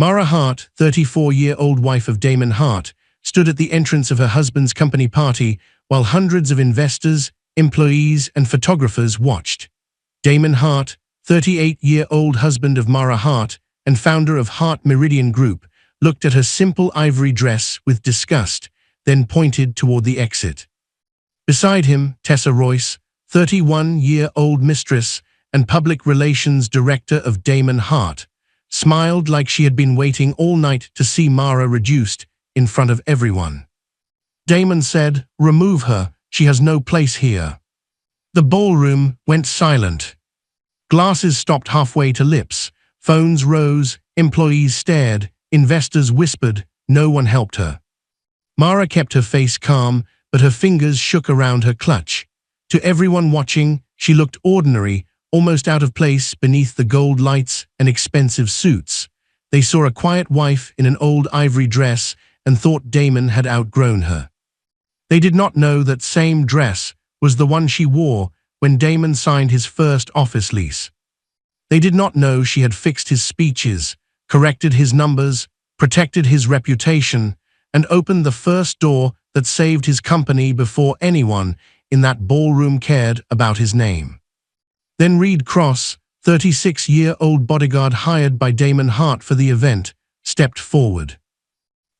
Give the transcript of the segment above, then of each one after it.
Mara Hart, 34-year-old wife of Damon Hart, stood at the entrance of her husband's company party while hundreds of investors, employees, and photographers watched. Damon Hart, 38-year-old husband of Mara Hart and founder of Hart Meridian Group, looked at her simple ivory dress with disgust, then pointed toward the exit. Beside him, Tessa Royce, 31-year-old mistress and public relations director of Damon Hart, smiled like she had been waiting all night to see Mara reduced in front of everyone. Damon said, "Remove her, she has no place here." The ballroom went silent. Glasses stopped halfway to lips, phones rose, employees stared, investors whispered, no one helped her. Mara kept her face calm, but her fingers shook around her clutch. To everyone watching, she looked ordinary, almost out of place beneath the gold lights and expensive suits. They saw a quiet wife in an old ivory dress and thought Damon had outgrown her. They did not know that same dress was the one she wore when Damon signed his first office lease. They did not know she had fixed his speeches, corrected his numbers, protected his reputation, and opened the first door that saved his company before anyone in that ballroom cared about his name. Then Reed Cross, 36-year-old bodyguard hired by Damon Hart for the event, stepped forward.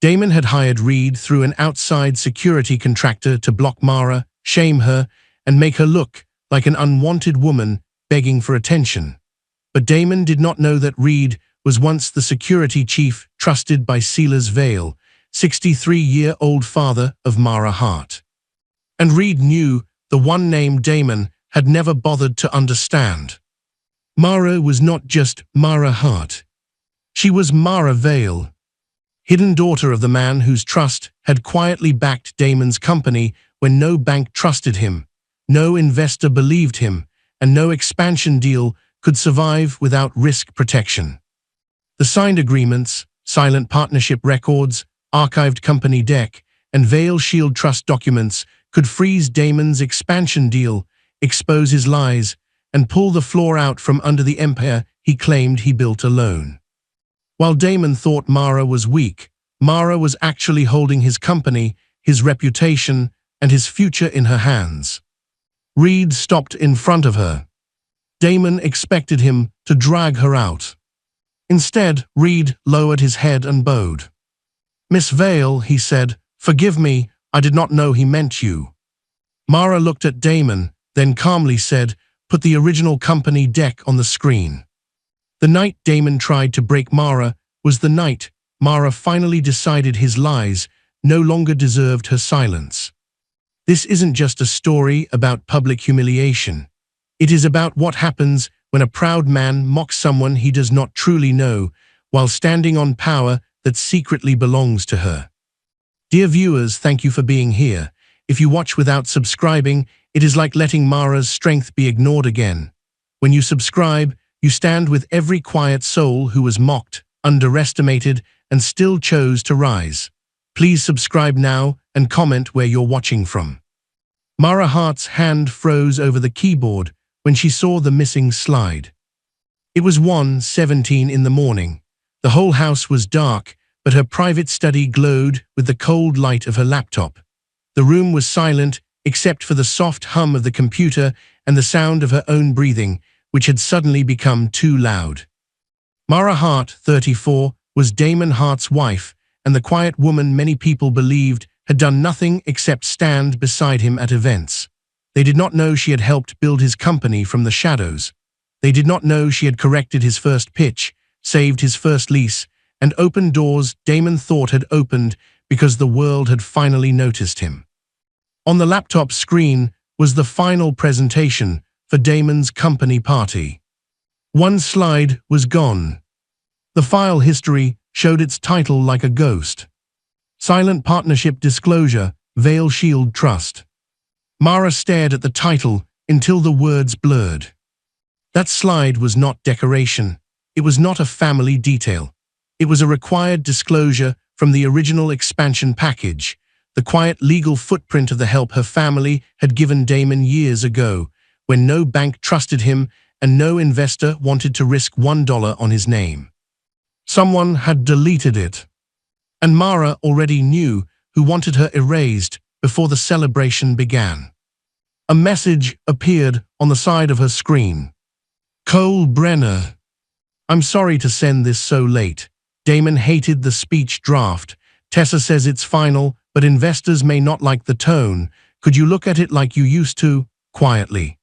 Damon had hired Reed through an outside security contractor to block Mara, shame her, and make her look like an unwanted woman begging for attention. But Damon did not know that Reed was once the security chief trusted by Silas Vale, 63-year-old father of Mara Hart. And Reed knew the one name Damon had never bothered to understand. Mara was not just Mara Hart. She was Mara Vale, hidden daughter of the man whose trust had quietly backed Damon's company when no bank trusted him, no investor believed him, and no expansion deal could survive without risk protection. The signed agreements, silent partnership records, archived company deck, and Vale Shield Trust documents could freeze Damon's expansion deal, expose his lies, and pull the floor out from under the empire he claimed he built alone. While Damon thought Mara was weak, Mara was actually holding his company, his reputation, and his future in her hands. Reed stopped in front of her. Damon expected him to drag her out. Instead, Reed lowered his head and bowed. "Miss Vale," he said, "forgive me, I did not know he meant you." Mara looked at Damon, then calmly said, "Put the original company deck on the screen." The night Damon tried to break Mara was the night Mara finally decided his lies no longer deserved her silence. This isn't just a story about public humiliation. It is about what happens when a proud man mocks someone he does not truly know while standing on power that secretly belongs to her. Dear viewers, thank you for being here. If you watch without subscribing, it is like letting Mara's strength be ignored again. When you subscribe, you stand with every quiet soul who was mocked, underestimated, and still chose to rise. Please subscribe now and comment where you're watching from. Mara Hart's hand froze over the keyboard when she saw the missing slide. It was 1:17 in the morning. The whole house was dark, but her private study glowed with the cold light of her laptop. The room was silent except for the soft hum of the computer and the sound of her own breathing, which had suddenly become too loud. Mara Hart, 34, was Damon Hart's wife, and the quiet woman many people believed had done nothing except stand beside him at events. They did not know she had helped build his company from the shadows. They did not know she had corrected his first pitch, saved his first lease, and opened doors Damon thought had opened because the world had finally noticed him. On the laptop screen was the final presentation for Damon's company party. One slide was gone. The file history showed its title like a ghost. Silent Partnership Disclosure, Vale Shield Trust. Mara stared at the title until the words blurred. That slide was not decoration. It was not a family detail. It was a required disclosure from the original expansion package, the quiet legal footprint of the help her family had given Damon years ago, when no bank trusted him and no investor wanted to risk $1 on his name. Someone had deleted it. And Mara already knew who wanted her erased before the celebration began. A message appeared on the side of her screen. Cole Brenner. I'm sorry to send this so late. Damon hated the speech draft. Tessa says it's final, but investors may not like the tone. Could you look at it like you used to, quietly?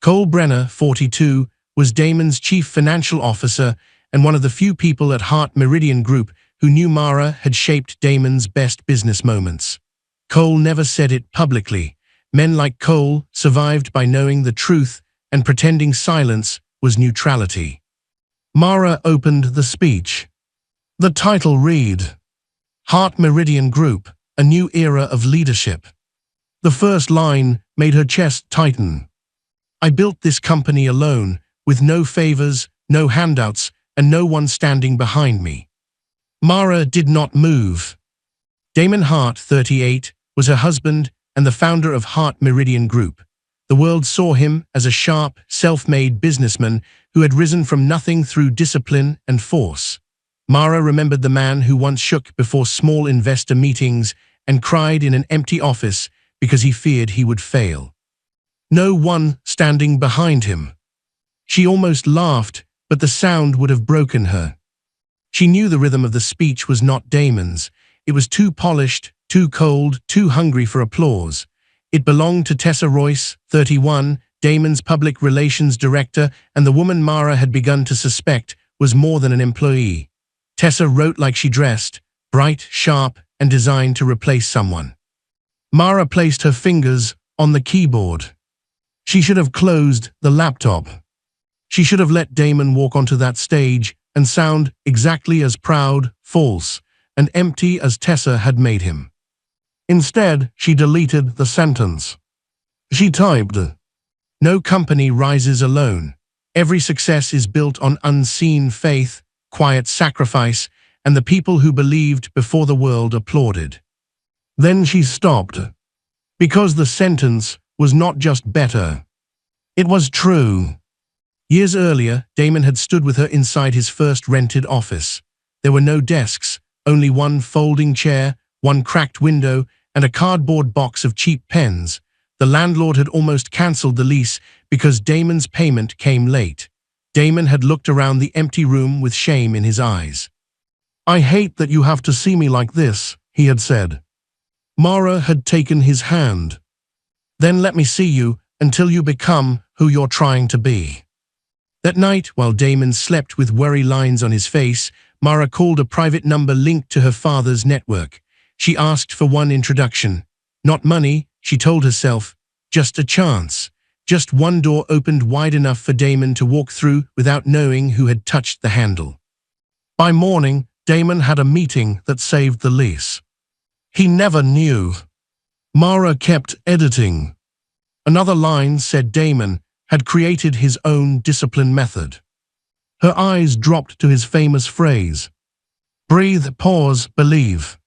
Cole Brenner, 42, was Damon's chief financial officer and one of the few people at Heart Meridian Group who knew Mara had shaped Damon's best business moments. Cole never said it publicly. Men like Cole survived by knowing the truth, and pretending silence was neutrality. Mara opened the speech. The title read, Heart Meridian Group, a new era of leadership. The first line made her chest tighten. I built this company alone, with no favors, no handouts, and no one standing behind me. Mara did not move. Damon Hart, 38, was her husband and the founder of Heart Meridian Group. The world saw him as a sharp, self-made businessman who had risen from nothing through discipline and force. Mara remembered the man who once shook before small investor meetings and cried in an empty office because he feared he would fail. No one standing behind him. She almost laughed, but the sound would have broken her. She knew the rhythm of the speech was not Damon's. It was too polished, too cold, too hungry for applause. It belonged to Tessa Royce, 31, Damon's public relations director, and the woman Mara had begun to suspect was more than an employee. Tessa wrote like she dressed, bright, sharp, and designed to replace someone. Mara placed her fingers on the keyboard. She should have closed the laptop. She should have let Damon walk onto that stage and sound exactly as proud, false, and empty as Tessa had made him. Instead, she deleted the sentence. She typed, No company rises alone. Every success is built on unseen faith, quiet sacrifice, and the people who believed before the world applauded. Then she stopped. Because the sentence was not just better. It was true. Years earlier, Damon had stood with her inside his first rented office. There were no desks, only one folding chair, one cracked window, and a cardboard box of cheap pens. The landlord had almost cancelled the lease because Damon's payment came late. Damon had looked around the empty room with shame in his eyes. I hate that you have to see me like this, he had said. Mara had taken his hand. Then let me see you until you become who you're trying to be. That night, while Damon slept with worry lines on his face, Mara called a private number linked to her father's network. She asked for one introduction. Not money, she told herself, just a chance. Just one door opened wide enough for Damon to walk through without knowing who had touched the handle. By morning, Damon had a meeting that saved the lease. He never knew. Mara kept editing. Another line said Damon had created his own discipline method. Her eyes dropped to his famous phrase, breathe, pause, believe.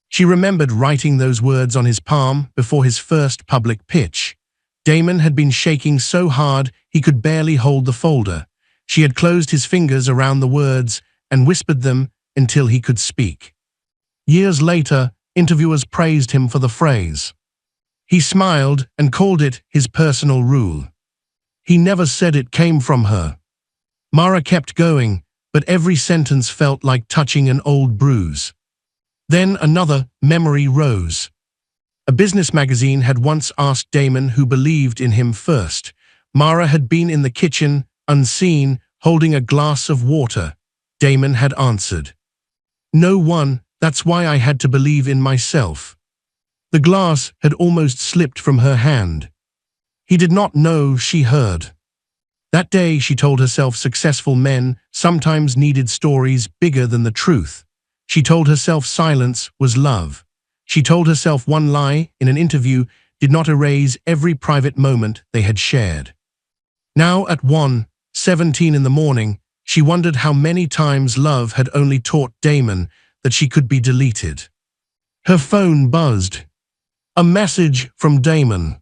She remembered writing those words on his palm before his first public pitch. Damon had been shaking so hard he could barely hold the folder. She had closed his fingers around the words and whispered them until he could speak. Years later, interviewers praised him for the phrase. He smiled and called it his personal rule. He never said it came from her. Mara kept going, but every sentence felt like touching an old bruise. Then another memory rose. A business magazine had once asked Damon who believed in him first. Mara had been in the kitchen, unseen, holding a glass of water. Damon had answered, No one, that's why I had to believe in myself. The glass had almost slipped from her hand. He did not know she heard. That day, she told herself successful men sometimes needed stories bigger than the truth. She told herself silence was love. She told herself one lie in an interview did not erase every private moment they had shared. Now at 1:17 in the morning, she wondered how many times love had only taught Damon that she could be deleted. Her phone buzzed. A message from Damon.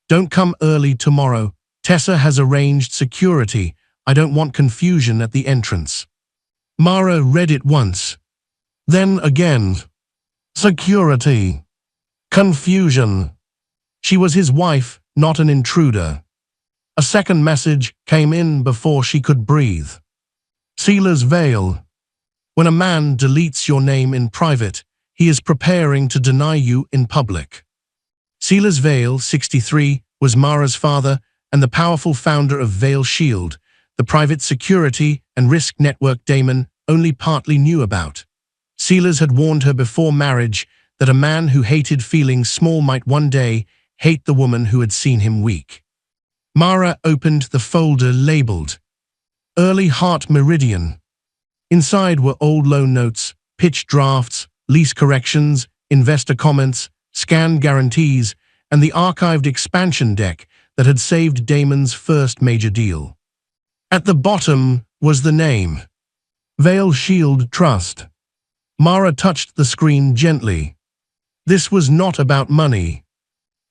Don't come early tomorrow. Tessa has arranged security. I don't want confusion at the entrance. Mara read it once. Then again. Security. Confusion. She was his wife, not an intruder. A second message came in before she could breathe. Sealer's Veil. When a man deletes your name in private, he is preparing to deny you in public. Sealer's Veil, 63, was Mara's father and the powerful founder of Veil Shield, the private security and risk network Damon only partly knew about. Sealers had warned her before marriage that a man who hated feeling small might one day hate the woman who had seen him weak. Mara opened the folder labeled Early Heart Meridian. Inside were old loan notes, pitch drafts, lease corrections, investor comments, scanned guarantees, and the archived expansion deck that had saved Damon's first major deal. At the bottom was the name, Veil Shield Trust. Mara touched the screen gently. This was not about money.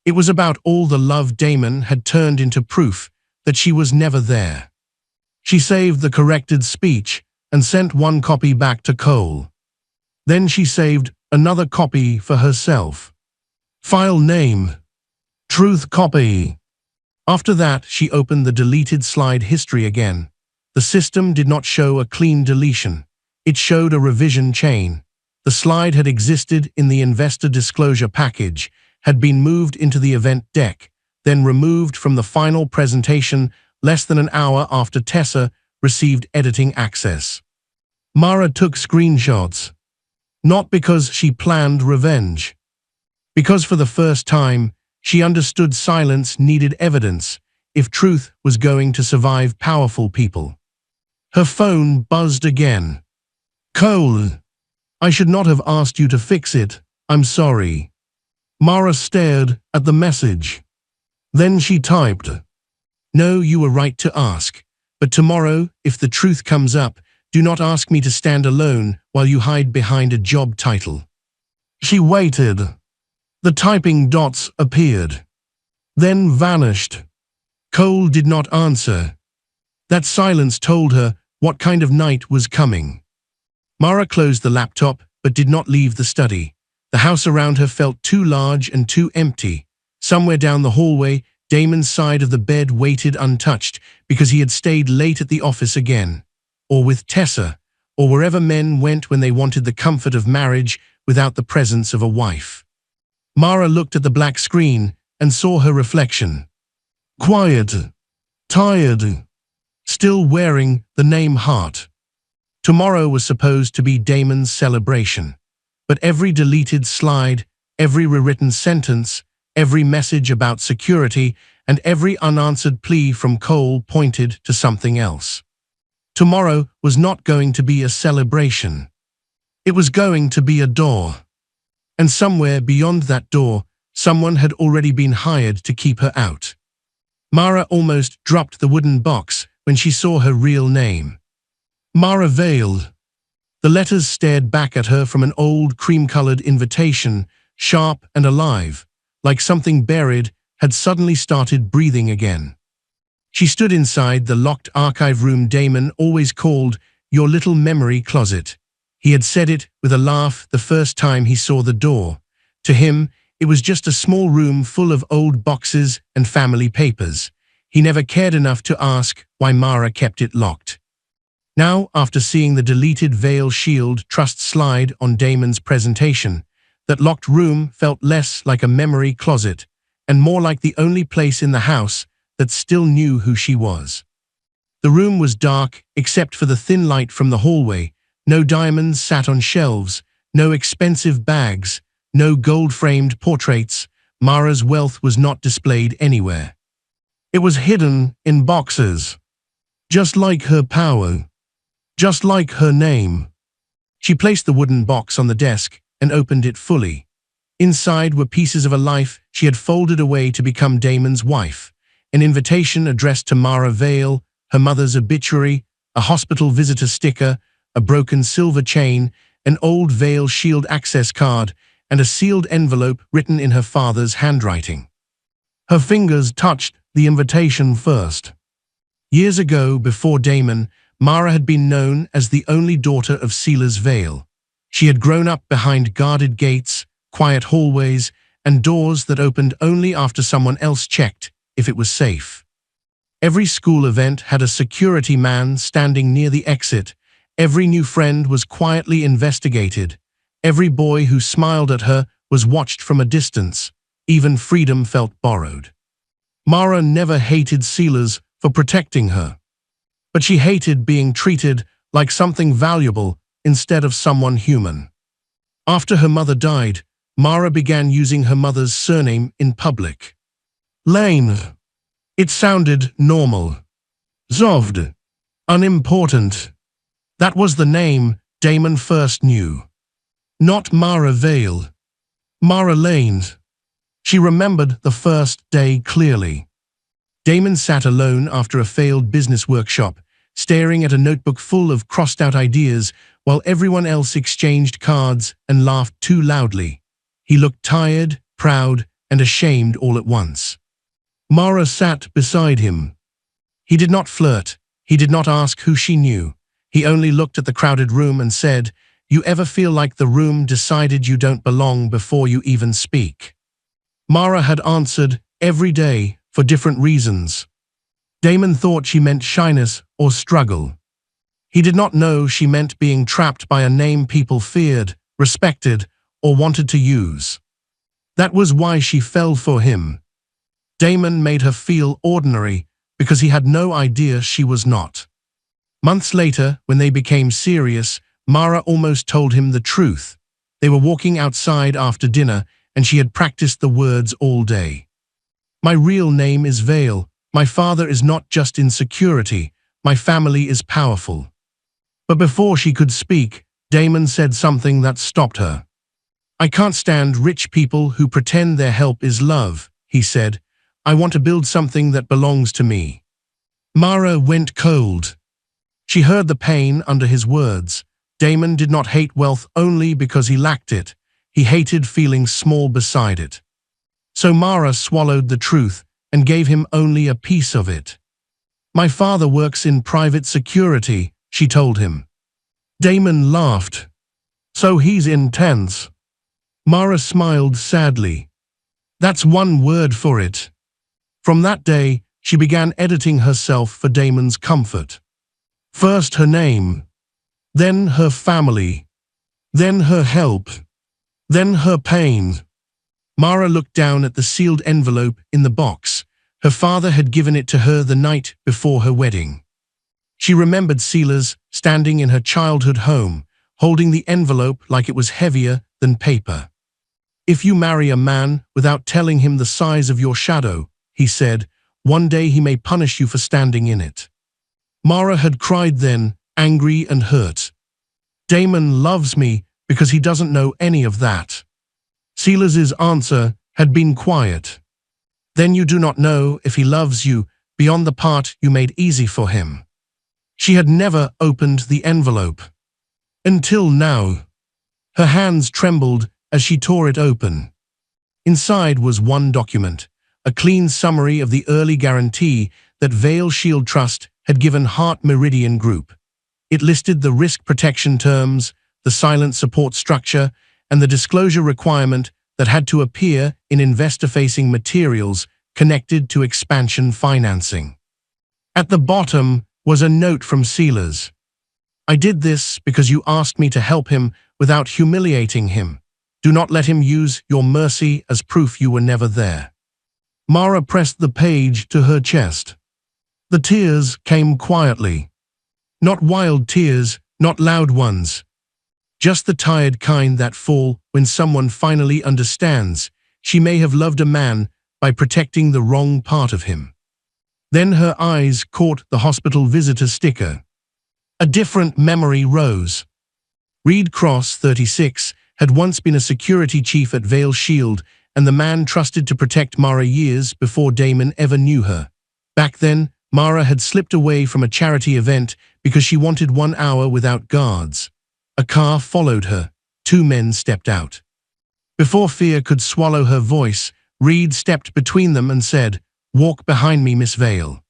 It was about all the love Damon had turned into proof that she was never there. She saved the corrected speech and sent one copy back to Cole. Then she saved another copy for herself. File name, Truth Copy. After that, she opened the deleted slide history again. The system did not show a clean deletion. It showed a revision chain. The slide had existed in the investor disclosure package, had been moved into the event deck, then removed from the final presentation less than an hour after Tessa received editing access. Mara took screenshots. Not because she planned revenge. Because for the first time, she understood silence needed evidence if truth was going to survive powerful people. Her phone buzzed again. Cole, I should not have asked you to fix it. I'm sorry. Mara stared at the message. Then she typed, No, you were right to ask. But tomorrow, if the truth comes up, do not ask me to stand alone while you hide behind a job title. She waited. The typing dots appeared, then vanished. Cole did not answer. That silence told her what kind of night was coming. Mara closed the laptop but did not leave the study. The house around her felt too large and too empty. Somewhere down the hallway, Damon's side of the bed waited untouched because he had stayed late at the office again, or with Tessa, or wherever men went when they wanted the comfort of marriage without the presence of a wife. Mara looked at the black screen and saw her reflection. Quiet, tired, still wearing the name Heart. Tomorrow was supposed to be Damon's celebration, but every deleted slide, every rewritten sentence, every message about security, and every unanswered plea from Cole pointed to something else. Tomorrow was not going to be a celebration. It was going to be a door. And somewhere beyond that door, someone had already been hired to keep her out. Mara almost dropped the wooden box when she saw her real name. Mara Veil. The letters stared back at her from an old cream-colored invitation, sharp and alive, like something buried had suddenly started breathing again. She stood inside the locked archive room Damon always called your little memory closet. He had said it with a laugh the first time he saw the door. To him, it was just a small room full of old boxes and family papers. He never cared enough to ask why Mara kept it locked. Now, after seeing the deleted Veil Shield Trust slide on Damon's presentation, that locked room felt less like a memory closet and more like the only place in the house that still knew who she was. The room was dark except for the thin light from the hallway. No diamonds sat on shelves, no expensive bags, no gold-framed portraits. Mara's wealth was not displayed anywhere. It was hidden in boxes. Just like her power. Just like her name. She placed the wooden box on the desk and opened it fully. Inside were pieces of a life she had folded away to become Damon's wife. An invitation addressed to Mara Veil, her mother's obituary, a hospital visitor sticker, a broken silver chain, an old Veil Shield access card, and a sealed envelope written in her father's handwriting. Her fingers touched the invitation first. Years ago, before Damon, Mara had been known as the only daughter of Sealer's Vale. She had grown up behind guarded gates, quiet hallways, and doors that opened only after someone else checked if it was safe. Every school event had a security man standing near the exit. Every new friend was quietly investigated. Every boy who smiled at her was watched from a distance. Even freedom felt borrowed. Mara never hated Sealers for protecting her. But she hated being treated like something valuable instead of someone human. After her mother died, Mara began using her mother's surname in public. Lane. It sounded normal. Zovd. Unimportant. That was the name Damon first knew. Not Mara Vale. Mara Lane. She remembered the first day clearly. Damon sat alone after a failed business workshop, staring at a notebook full of crossed-out ideas while everyone else exchanged cards and laughed too loudly. He looked tired, proud, and ashamed all at once. Mara sat beside him. He did not flirt. He did not ask who she knew. He only looked at the crowded room and said, "You ever feel like the room decided you don't belong before you even speak?" Mara had answered every day for different reasons. Damon thought she meant shyness or struggle. He did not know she meant being trapped by a name people feared, respected, or wanted to use. That was why she fell for him. Damon made her feel ordinary because he had no idea she was not. Months later, when they became serious, Mara almost told him the truth. They were walking outside after dinner, and she had practiced the words all day. "My real name is Vale. My father is not just in security. My family is powerful." But before she could speak, Damon said something that stopped her. "I can't stand rich people who pretend their help is love," he said. "I want to build something that belongs to me." Mara went cold. She heard the pain under his words. Damon did not hate wealth only because he lacked it. He hated feeling small beside it. So Mara swallowed the truth and gave him only a piece of it. "My father works in private security," she told him. Damon laughed. "So he's intense." Mara smiled sadly. "That's one word for it." From that day, she began editing herself for Damon's comfort. First her name, then her family, then her help, then her pain. Mara looked down at the sealed envelope in the box. Her father had given it to her the night before her wedding. She remembered Sealers standing in her childhood home, holding the envelope like it was heavier than paper. "If you marry a man without telling him the size of your shadow," he said, "one day he may punish you for standing in it." Mara had cried then, angry and hurt. Damon loves me because he doesn't know any of that. Sealers' answer had been quiet. Then you do not know if he loves you beyond the part you made easy for him. She had never opened the envelope. Until now. Her hands trembled as she tore it open. Inside was one document, a clean summary of the early guarantee that Vale Shield Trust had given Heart Meridian Group. It listed the risk protection terms, the silent support structure, and the disclosure requirement that had to appear in investor-facing materials connected to expansion financing. At the bottom was a note from Sealers. "I did this because you asked me to help him without humiliating him. Do not let him use your mercy as proof you were never there." Mara pressed the page to her chest. The tears came quietly. Not wild tears, not loud ones. Just the tired kind that fall when someone finally understands she may have loved a man by protecting the wrong part of him. Then her eyes caught the hospital visitor sticker. A different memory rose. Reed Cross, 36, had once been a security chief at Vale Shield and the man trusted to protect Mara years before Damon ever knew her. Back then, Mara had slipped away from a charity event because she wanted 1 hour without guards. A car followed her. 2 men stepped out. Before fear could swallow her voice, Reed stepped between them and said, "Walk behind me, Miss Vale."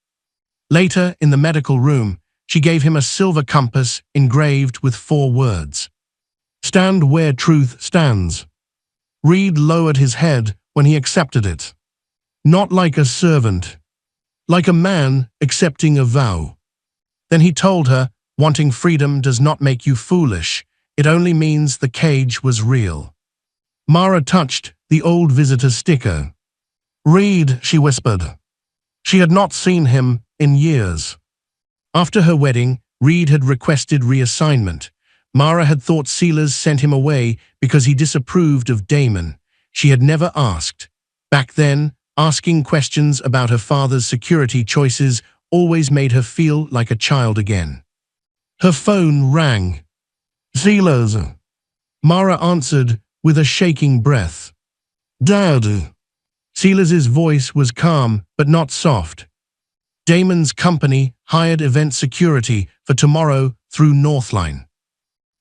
Later, in the medical room, She gave him a silver compass engraved with 4 words. Stand where truth stands. Reed lowered his head when he accepted it. Not like a servant, like a man accepting a vow. Then he told her, wanting freedom does not make you foolish. It only means the cage was real. Mara touched the old visitor sticker. Reed, she whispered. She had not seen him in years. After her wedding, Reed had requested reassignment. Mara had thought Sealers sent him away because he disapproved of Damon. She had never asked. Back then, asking questions about her father's security choices always made her feel like a child again. Her phone rang. Sealers. Mara answered with a shaking breath. Dad. Sealers' voice was calm but not soft. Damon's company hired event security for tomorrow through Northline.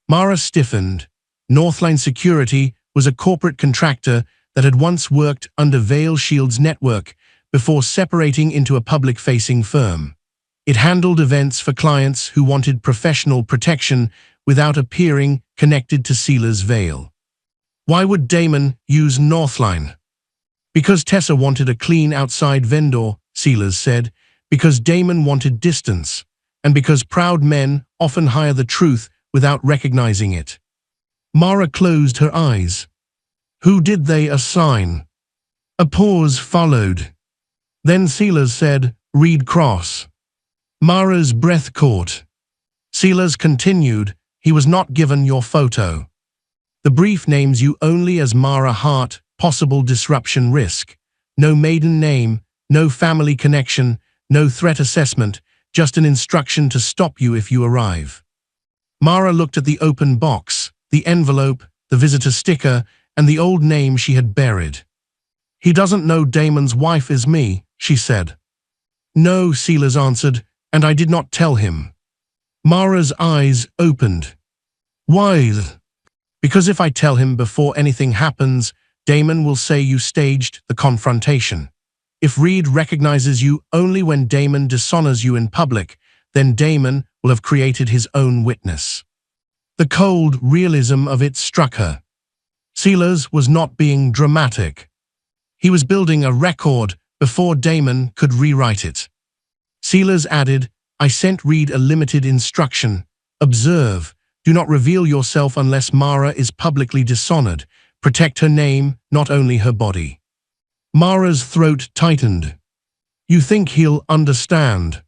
Mara stiffened. Northline Security was a corporate contractor that had once worked under Veil Shield's network before separating into a public-facing firm. It handled events for clients who wanted professional protection without appearing connected to Sealers Veil. Why would Damon use Northline? Because Tessa wanted a clean outside vendor, Sealers said, because Damon wanted distance, and because proud men often hire the truth without recognizing it. Mara closed her eyes. Who did they assign? A pause followed. Then Sealers said, Reed Cross. Mara's breath caught. Sealers continued, he was not given your photo. The brief names you only as Mara Hart, possible disruption risk. No maiden name, no family connection, no threat assessment, just an instruction to stop you if you arrive. Mara looked at the open box, the envelope, the visitor sticker, and the old name she had buried. He doesn't know Damon's wife is me, she said. No, Sealers answered, and I did not tell him. Mara's eyes opened. Why? Because if I tell him before anything happens, Damon will say you staged the confrontation. If Reed recognizes you only when Damon dishonors you in public, then Damon will have created his own witness. The cold realism of it struck her. Sealers was not being dramatic. He was building a record before Damon could rewrite it. Sealers added, I sent Reed a limited instruction. Observe, do not reveal yourself unless Mara is publicly dishonored. Protect her name, not only her body. Mara's throat tightened. You think he'll understand?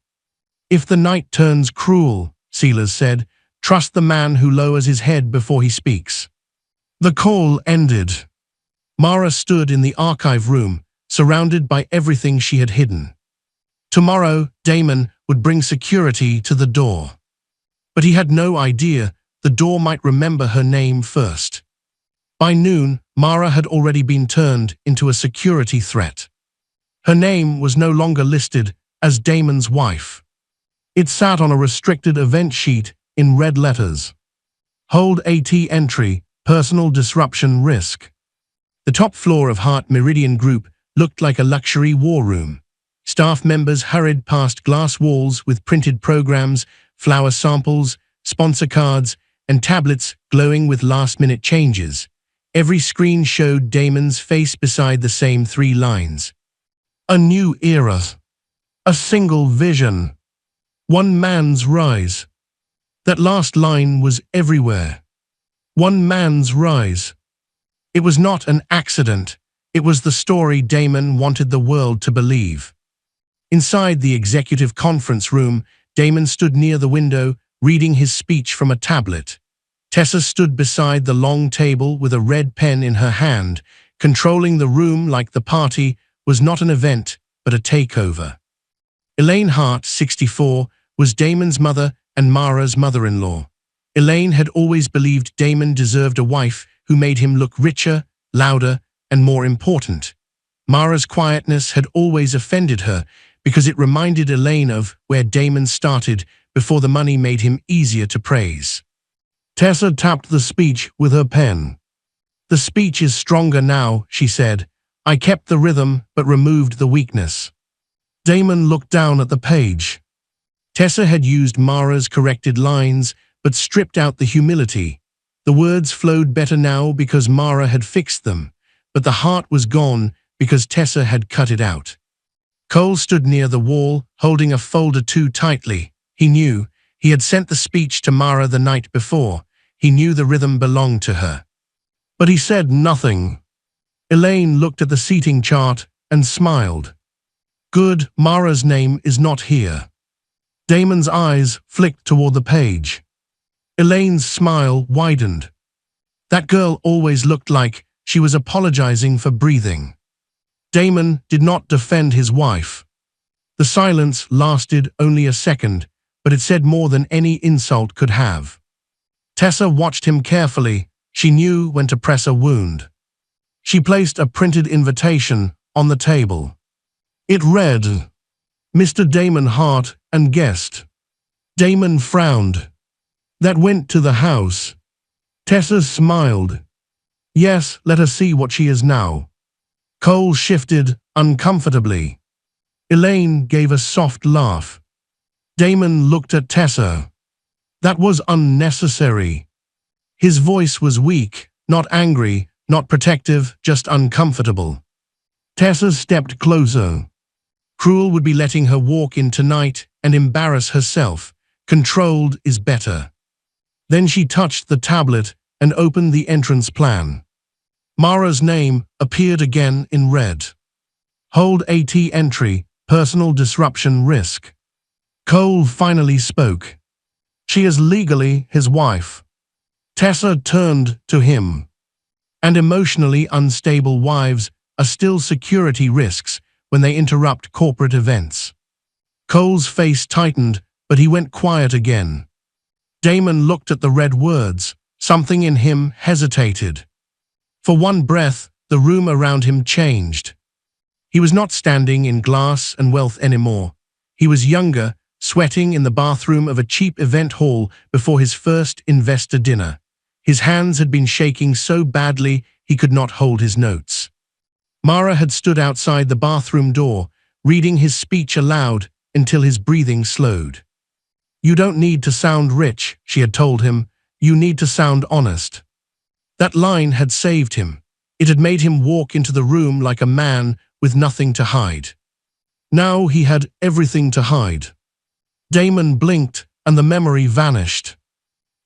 If the night turns cruel, Sealers said, trust the man who lowers his head before he speaks. The call ended. Mara stood in the archive room, surrounded by everything she had hidden. Tomorrow, Damon would bring security to the door. But he had no idea the door might remember her name first. By noon, Mara had already been turned into a security threat. Her name was no longer listed as Damon's wife. It sat on a restricted event sheet in red letters. Hold AT entry, personal disruption risk. The top floor of Hart Meridian Group looked like a luxury war room. Staff members hurried past glass walls with printed programs, flower samples, sponsor cards, and tablets glowing with last-minute changes. Every screen showed Damon's face beside the same 3 lines. A new era. A single vision. One man's rise. That last line was everywhere. One man's rise. It was not an accident. It was the story Damon wanted the world to believe. Inside the executive conference room, Damon stood near the window, reading his speech from a tablet. Tessa stood beside the long table with a red pen in her hand, controlling the room like the party was not an event, but a takeover. Elaine Hart, 64, was Damon's mother and Mara's mother-in-law. Elaine had always believed Damon deserved a wife who made him look richer, louder, and more important. Mara's quietness had always offended her because it reminded Elaine of where Damon started before the money made him easier to praise. Tessa tapped the speech with her pen. The speech is stronger now, she said. I kept the rhythm but removed the weakness. Damon looked down at the page. Tessa had used Mara's corrected lines, but stripped out the humility. The words flowed better now because Mara had fixed them, but the heart was gone because Tessa had cut it out. Cole stood near the wall, holding a folder too tightly. He knew. He had sent the speech to Mara the night before. He knew the rhythm belonged to her. But he said nothing. Elaine looked at the seating chart and smiled. Good, Mara's name is not here. Damon's eyes flicked toward the page. Elaine's smile widened. That girl always looked like she was apologizing for breathing. Damon did not defend his wife. The silence lasted only a second, but it said more than any insult could have. Tessa watched him carefully. She knew when to press a wound. She placed a printed invitation on the table. It read, Mr. Damon Hart and guest. Damon frowned. That went to the house. Tessa smiled. Yes, let her see what she is now. Cole shifted uncomfortably. Elaine gave a soft laugh. Damon looked at Tessa. That was unnecessary. His voice was weak, not angry, not protective, just uncomfortable. Tessa stepped closer. Cruel would be letting her walk in tonight and embarrass herself. Controlled is better. Then she touched the tablet and opened the entrance plan. Mara's name appeared again in red. Hold AT entry, personal disruption risk. Cole finally spoke. She is legally his wife. Tessa turned to him. And emotionally unstable wives are still security risks when they interrupt corporate events. Cole's face tightened, but he went quiet again. Damon looked at the red words. Something in him hesitated. For one breath, the room around him changed. He was not standing in glass and wealth anymore. He was younger, sweating in the bathroom of a cheap event hall before his first investor dinner. His hands had been shaking so badly he could not hold his notes. Mara had stood outside the bathroom door, reading his speech aloud until his breathing slowed. You don't need to sound rich, she had told him. You need to sound honest. That line had saved him. It had made him walk into the room like a man with nothing to hide. Now he had everything to hide. Damon blinked and the memory vanished.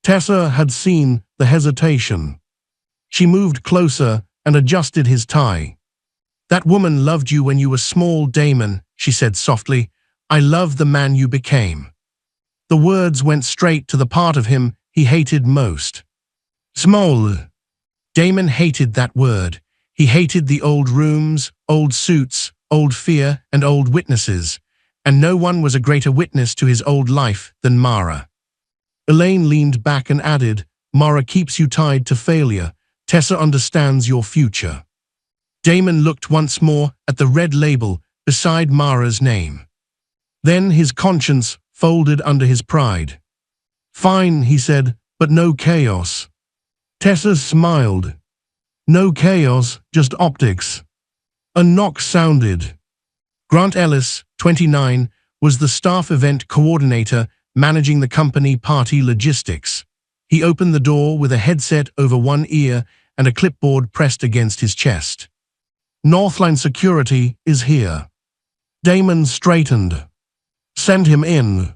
Tessa had seen the hesitation. She moved closer and adjusted his tie. That woman loved you when you were small, Damon, she said softly. I love the man you became. The words went straight to the part of him he hated most. Small. Damon hated that word. He hated the old rooms, old suits, old fear, and old witnesses. And no one was a greater witness to his old life than Mara. Elaine leaned back and added, Mara keeps you tied to failure. Tessa understands your future. Damon looked once more at the red label beside Mara's name. Then his conscience folded under his pride. Fine, he said, but no chaos. Tessa smiled. No chaos, just optics. A knock sounded. Grant Ellis, 29, was the staff event coordinator managing the company party logistics. He opened the door with a headset over one ear and a clipboard pressed against his chest. Northline Security is here. Damon straightened. Send him in.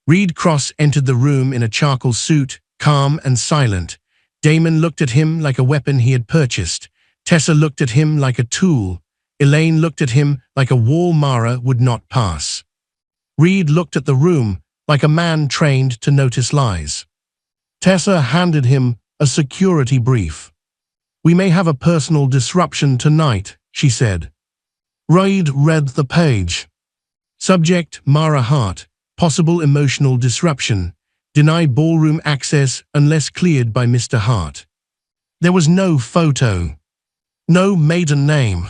Reed Cross entered the room in a charcoal suit, calm and silent. Damon looked at him like a weapon he had purchased. Tessa looked at him like a tool. Elaine looked at him like a wall Mara would not pass. Reed looked at the room like a man trained to notice lies. Tessa handed him a security brief. We may have a personal disruption tonight, she said. Reed read the page. Subject, Mara Hart. Possible emotional disruption. Deny ballroom access unless cleared by Mr. Hart. There was no photo. No maiden name.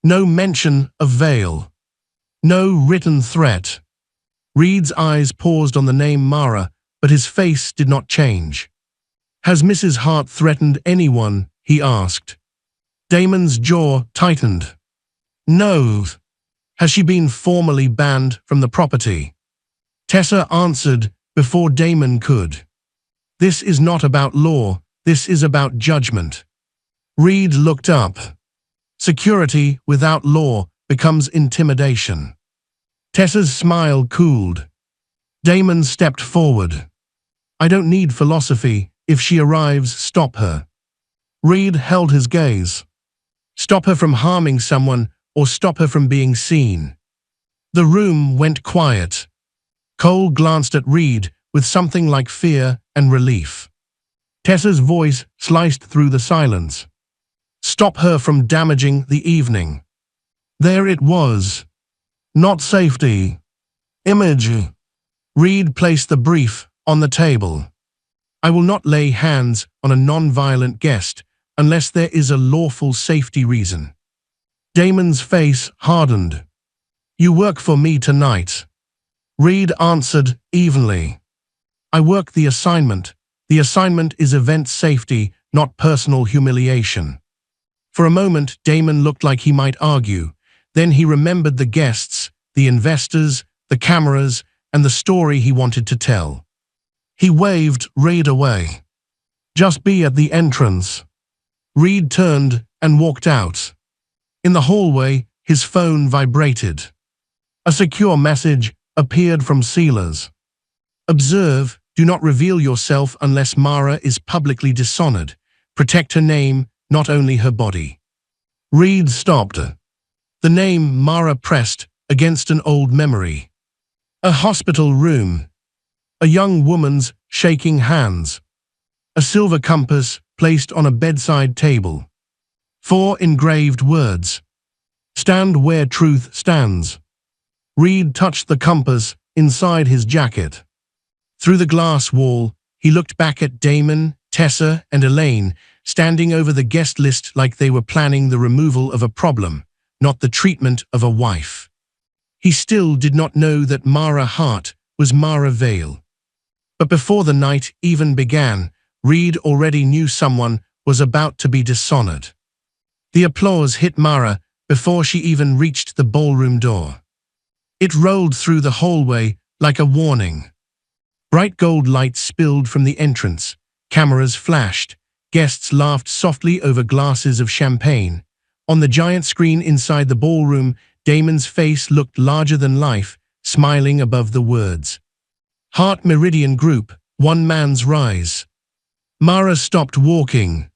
No mention of veil. No written threat. Reed's eyes paused on the name Mara, but his face did not change. Has Mrs. Hart threatened anyone? He asked. Damon's jaw tightened. No. Has she been formally banned from the property? Tessa answered before Damon could. This is not about law, this is about judgment. Reed looked up. Security without law becomes intimidation. Tessa's smile cooled. Damon stepped forward. I don't need philosophy. If she arrives, stop her. Reed held his gaze. Stop her from harming someone or stop her from being seen. The room went quiet. Cole glanced at Reed with something like fear and relief. Tessa's voice sliced through the silence. Stop her from damaging the evening. There it was. Not safety. Image. Reed placed the brief on the table. I will not lay hands on a non-violent guest unless there is a lawful safety reason. Damon's face hardened. You work for me tonight. Reed answered evenly. I work the assignment. The assignment is event safety, not personal humiliation. For a moment, Damon looked like he might argue. Then he remembered the guests, the investors, the cameras, and the story he wanted to tell. He waved Reed away. Just be at the entrance. Reed turned and walked out. In the hallway, his phone vibrated. A secure message appeared from Sealers. Observe, do not reveal yourself unless Mara is publicly dishonored. Protect her name, not only her body. Reed stopped. The name Mara pressed against an old memory. A hospital room. A young woman's shaking hands. A silver compass placed on a bedside table. 4 engraved words. Stand where truth stands. Reed touched the compass inside his jacket. Through the glass wall, he looked back at Damon, Tessa, and Elaine, standing over the guest list like they were planning the removal of a problem, not the treatment of a wife. He still did not know that Mara Hart was Mara Vale. But before the night even began, Reed already knew someone was about to be dishonored. The applause hit Mara before she even reached the ballroom door. It rolled through the hallway like a warning. Bright gold lights spilled from the entrance, cameras flashed, guests laughed softly over glasses of champagne. On the giant screen inside the ballroom, Damon's face looked larger than life, smiling above the words. Hart Meridian Group, one man's rise. Mara stopped walking.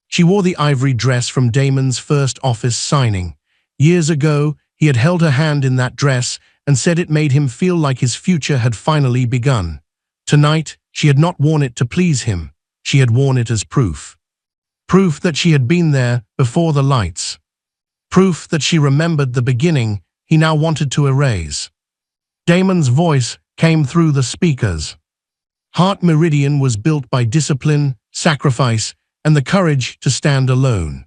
She wore the ivory dress from Damon's first office signing. Years ago, he had held her hand in that dress and said it made him feel like his future had finally begun. Tonight, she had not worn it to please him. She had worn it as proof. Proof that she had been there before the lights. Proof that she remembered the beginning he now wanted to erase. Damon's voice came through the speakers. Hart Meridian was built by discipline, sacrifice, and the courage to stand alone.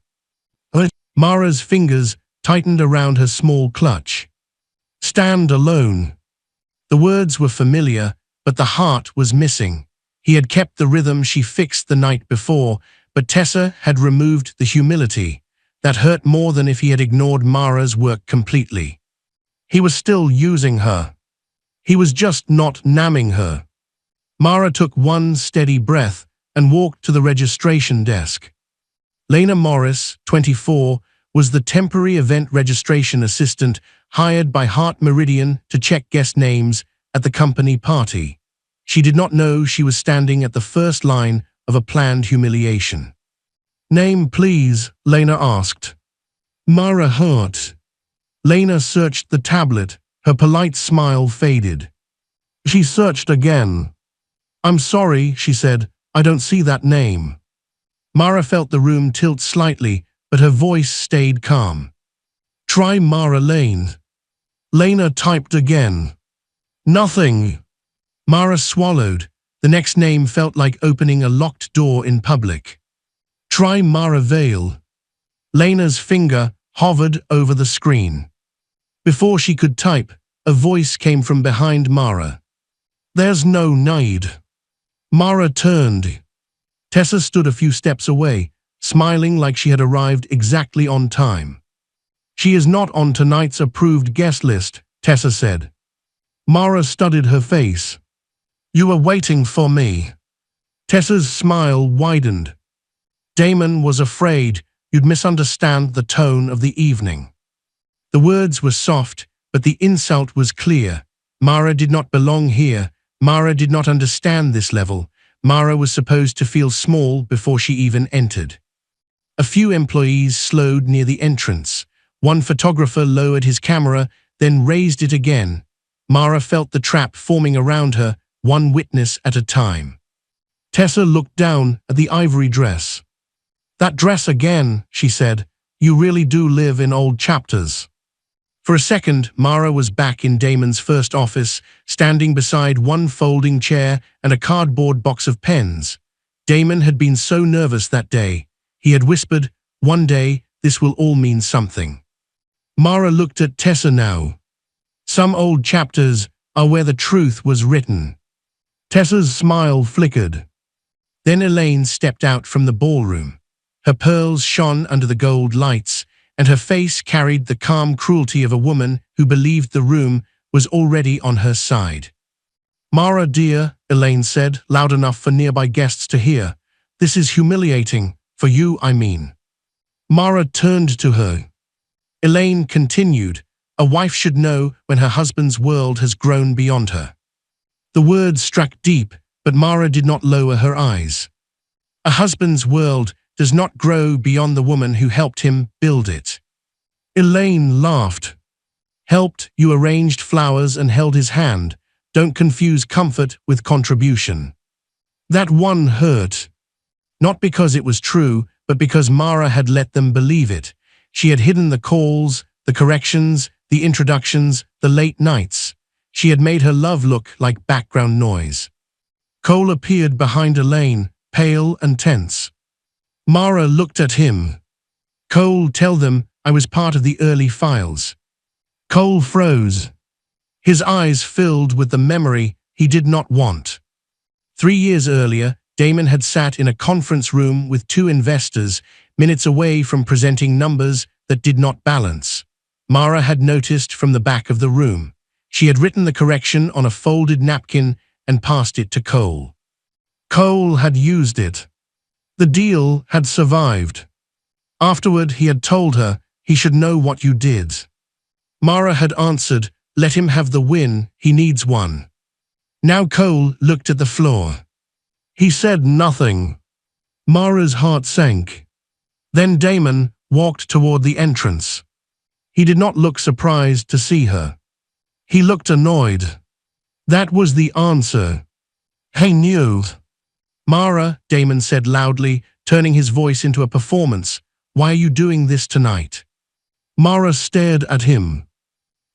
Mara's fingers tightened around her small clutch. Stand alone. The words were familiar, but the heart was missing. He had kept the rhythm she fixed the night before, but Tessa had removed the humility. That hurt more than if he had ignored Mara's work completely. He was still using her. He was just not namming her. Mara took one steady breath and walked to the registration desk. Lena Morris, 24, was the temporary event registration assistant hired by Hart Meridian to check guest names at the company party. She did not know she was standing at the first line of a planned humiliation. Name, please, Lena asked. Mara Hart. Lena searched the tablet. Her polite smile faded. She searched again. I'm sorry, she said. I don't see that name. Mara felt the room tilt slightly, but her voice stayed calm. Try Mara Lane. Lena typed again. Nothing. Mara swallowed. The next name felt like opening a locked door in public. Try Mara Vale. Lena's finger hovered over the screen. Before she could type, a voice came from behind Mara. There's no need. Mara turned. Tessa stood a few steps away, smiling like she had arrived exactly on time. She is not on tonight's approved guest list, Tessa said. Mara studied her face. You were waiting for me. Tessa's smile widened. Damon was afraid you'd misunderstand the tone of the evening. The words were soft, but the insult was clear. Mara did not belong here. Mara did not understand this level. Mara was supposed to feel small before she even entered. A few employees slowed near the entrance. One photographer lowered his camera, then raised it again. Mara felt the trap forming around her, one witness at a time. Tessa looked down at the ivory dress. That dress again, she said. You really do live in old chapters. For a second, Mara was back in Damon's first office, standing beside one folding chair and a cardboard box of pens. Damon had been so nervous that day. He had whispered, "One day, this will all mean something." Mara looked at Tessa now. Some old chapters are where the truth was written. Tessa's smile flickered. Then Elaine stepped out from the ballroom. Her pearls shone under the gold lights, and her face carried the calm cruelty of a woman who believed the room was already on her side. "Mara, dear," Elaine said, loud enough for nearby guests to hear. "This is humiliating, for you, I mean." Mara turned to her. Elaine continued, "A wife should know when her husband's world has grown beyond her." The words struck deep, but Mara did not lower her eyes. A husband's world does not grow beyond the woman who helped him build it. Elaine laughed. "Helped, you arranged flowers and held his hand. Don't confuse comfort with contribution." That one hurt. Not because it was true, but because Mara had let them believe it. She had hidden the calls, the corrections, the introductions, the late nights. She had made her love look like background noise. Cole appeared behind Elaine, pale and tense. Mara looked at him. "Cole, tell them I was part of the early files." Cole froze. His eyes filled with the memory he did not want. 3 years earlier, Damon had sat in a conference room with 2 investors, minutes away from presenting numbers that did not balance. Mara had noticed from the back of the room. She had written the correction on a folded napkin and passed it to Cole. Cole had used it. The deal had survived. Afterward, he had told her, "He should know what you did." Mara had answered, "Let him have the win, he needs one." Now Cole looked at the floor. He said nothing. Mara's heart sank. Then Damon walked toward the entrance. He did not look surprised to see her. He looked annoyed. That was the answer. He knew. "Mara," Damon said loudly, turning his voice into a performance, "why are you doing this tonight?" Mara stared at him.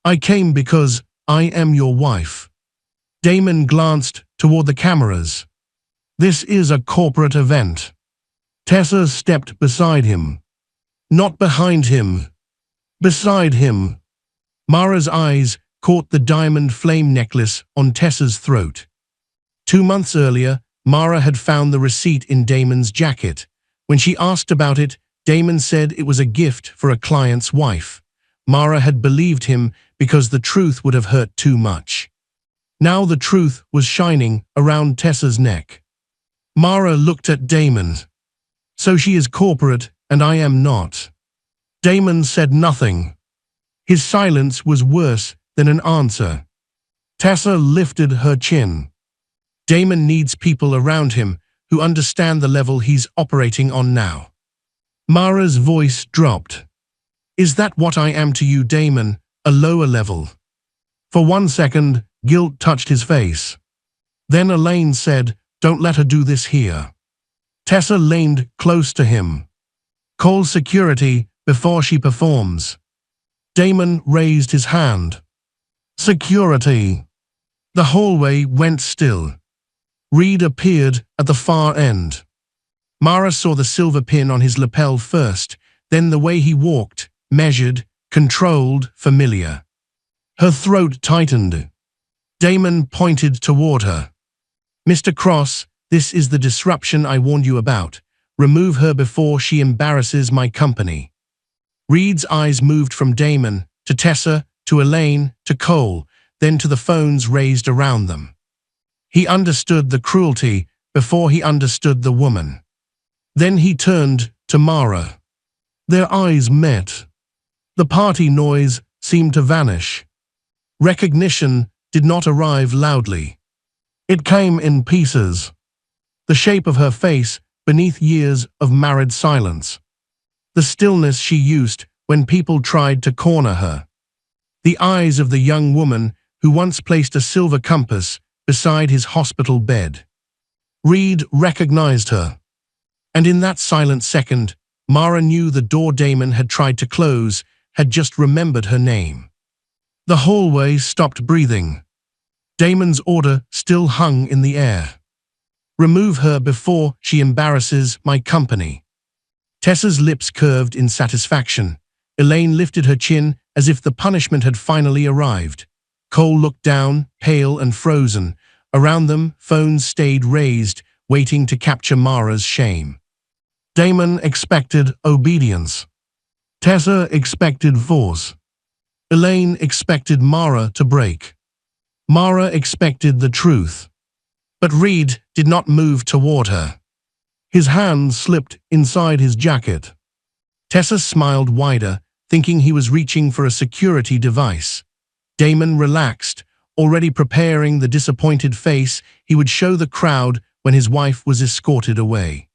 "I came because I am your wife." Damon glanced toward the cameras. "This is a corporate event." Tessa stepped beside him. Not behind him. Beside him. Mara's eyes caught the diamond flame necklace on Tessa's throat. 2 months earlier, Mara had found the receipt in Damon's jacket. When she asked about it, Damon said it was a gift for a client's wife. Mara had believed him because the truth would have hurt too much. Now the truth was shining around Tessa's neck. Mara looked at Damon. "So she is corporate and I am not." Damon said nothing. His silence was worse than an answer. Tessa lifted her chin. Damon needs people around him who understand the level he's operating on now. Mara's voice dropped. "Is that what I am to you, Damon, a lower level?" For 1 second, guilt touched his face. Then Elaine said, "Don't let her do this here." Tessa leaned close to him. "Call security before she performs." Damon raised his hand. "Security." The hallway went still. Reed appeared at the far end. Mara saw the silver pin on his lapel first, then the way he walked, measured, controlled, familiar. Her throat tightened. Damon pointed toward her. "Mr. Cross, this is the disruption I warned you about. Remove her before she embarrasses my company." Reed's eyes moved from Damon to Tessa to Elaine to Cole. then to the phones raised around them. He understood the cruelty before he understood the woman. Then he turned to Mara. Their eyes met. The party noise seemed to vanish. Recognition did not arrive loudly. It came in pieces. The shape of her face beneath years of married silence. The stillness she used when people tried to corner her. The eyes of the young woman who once placed a silver compass beside his hospital bed. Reed recognized her. And in that silent second, Mara knew the door Damon had tried to close had just remembered her name. The hallway stopped breathing. Damon's order still hung in the air. Remove her before she embarrasses my company. Tessa's lips curved in satisfaction. Elaine lifted her chin as if the punishment had finally arrived. Cole looked down, pale and frozen. Around them, phones stayed raised, waiting to capture Mara's shame. Damon expected obedience. Tessa expected force. Elaine expected Mara to break. Mara expected the truth. But Reed did not move toward her. His hand slipped inside his jacket. Tessa smiled wider, thinking he was reaching for a security device. Damon relaxed, already preparing the disappointed face he would show the crowd when his wife was escorted away.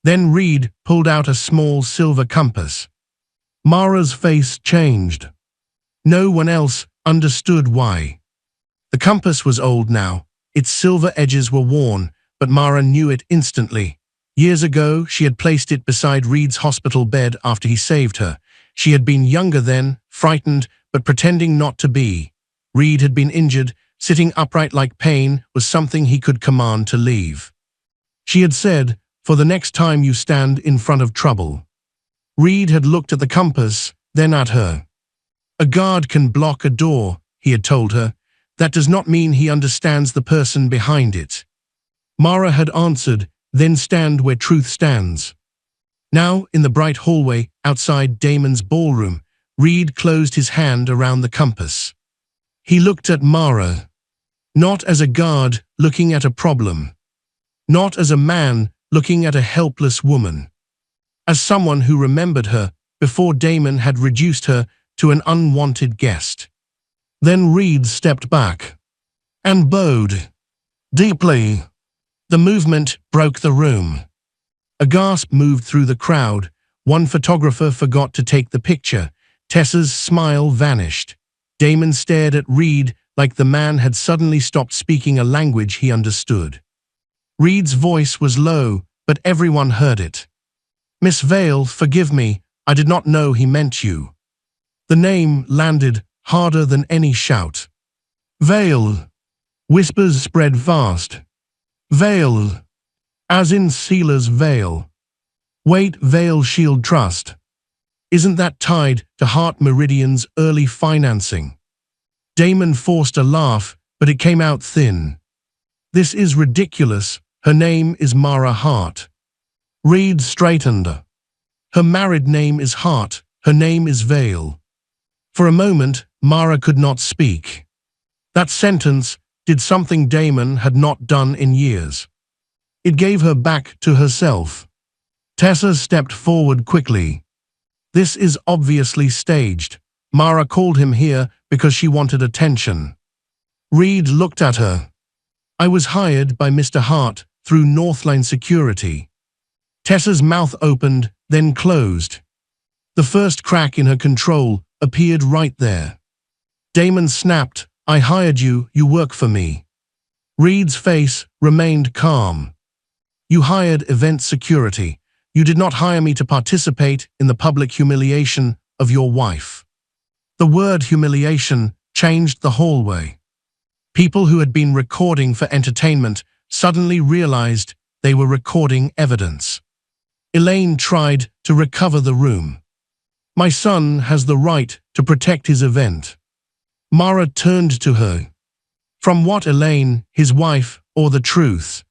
Then Reed pulled out a small silver compass. Mara's face changed. No one else understood why. The compass was old now. Its silver edges were worn, but Mara knew it instantly. Years ago, she had placed it beside Reed's hospital bed after he saved her. She had been younger then, frightened, but pretending not to be. Reed had been injured. Sitting upright like pain was something he could command to leave. She had said, "For the next time you stand in front of trouble." Reed had looked at the compass, then at her. "A guard can block a door," he had told her. "That does not mean he understands the person behind it." Mara had answered, "Then stand where truth stands." Now, in the bright hallway outside Damon's ballroom, Reed closed his hand around the compass. He looked at Mara. Not as a guard looking at a problem. Not as a man looking at a helpless woman. As someone who remembered her before Damon had reduced her to an unwanted guest. Then Reed stepped back and bowed deeply. The movement broke the room. A gasp moved through the crowd. One photographer forgot to take the picture. Tessa's smile vanished. Damon stared at Reed like the man had suddenly stopped speaking a language he understood. Reed's voice was low, but everyone heard it. "Miss Vale, forgive me, I did not know he meant you." The name landed harder than any shout. "Vale." Whispers spread fast. "Vale." As in Sealer's Veil. "Wait, Vale Shield Trust. Isn't that tied to Heart Meridian's early financing?" Damon forced a laugh, but it came out thin. "This is ridiculous. Her name is Mara Hart." Reed straightened. "Her married name is Hart. Her name is Vale." For a moment, Mara could not speak. That sentence did something Damon had not done in years. It gave her back to herself. Tessa stepped forward quickly. "This is obviously staged. Mara called him here because she wanted attention." Reed looked at her. "I was hired by Mr. Hart through Northline Security." Tessa's mouth opened, then closed. The first crack in her control appeared right there. Damon snapped, "I hired you, you work for me." Reed's face remained calm. "You hired event security. You did not hire me to participate in the public humiliation of your wife." The word humiliation changed the hallway. People who had been recording for entertainment suddenly realized they were recording evidence. Elaine tried to recover the room. "My son has the right to protect his event." Mara turned to her. "From what, Elaine, his wife, or the truth?"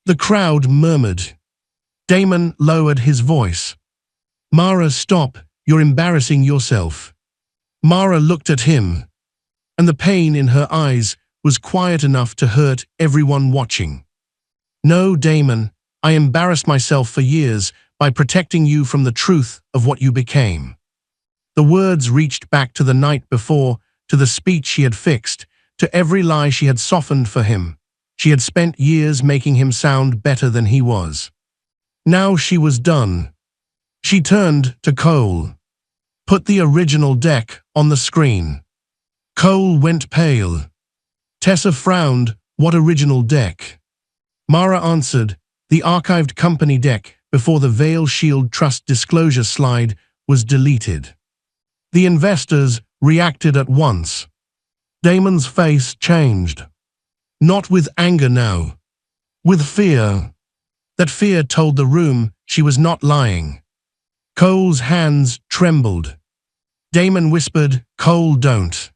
The crowd murmured. Damon lowered his voice. "Mara, stop, you're embarrassing yourself." Mara looked at him. and the pain in her eyes was quiet enough to hurt everyone watching. "No, Damon, I embarrassed myself for years by protecting you from the truth of what you became." The words reached back to the night before, to the speech she had fixed, to every lie she had softened for him. She had spent years making him sound better than he was. Now she was done. She turned to Cole. "Put the original deck on the screen." Cole went pale. Tessa frowned. "What original deck?" Mara answered, "The archived company deck before the Veil Shield Trust disclosure slide was deleted." The investors reacted at once. Damon's face changed. Not with anger now. With fear. That fear told the room she was not lying. Cole's hands trembled. Damon whispered, "Cole, don't."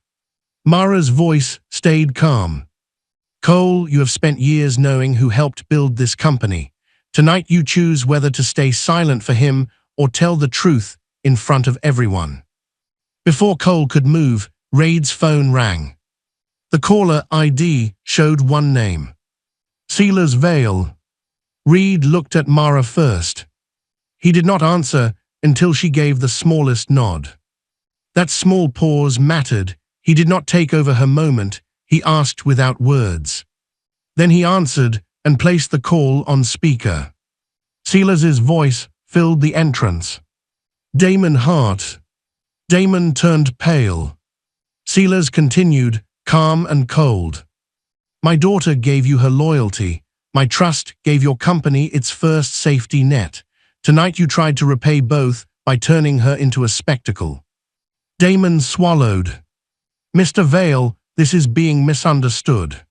Mara's voice stayed calm. "Cole, you have spent years knowing who helped build this company. Tonight you choose whether to stay silent for him or tell the truth in front of everyone." Before Cole could move, Raid's phone rang. The caller ID showed one name. Sealer's Veil. Reed looked at Mara first. He did not answer until she gave the smallest nod. That small pause mattered. He did not take over her moment. He asked without words. Then he answered and placed the call on speaker. Sealer's voice filled the entrance. "Damon Hart." Damon turned pale. Sealer's continued, calm and cold. "My daughter gave you her loyalty. My trust gave your company its first safety net. Tonight you tried to repay both by turning her into a spectacle." Damon swallowed. "Mr. Veil, this is being misunderstood."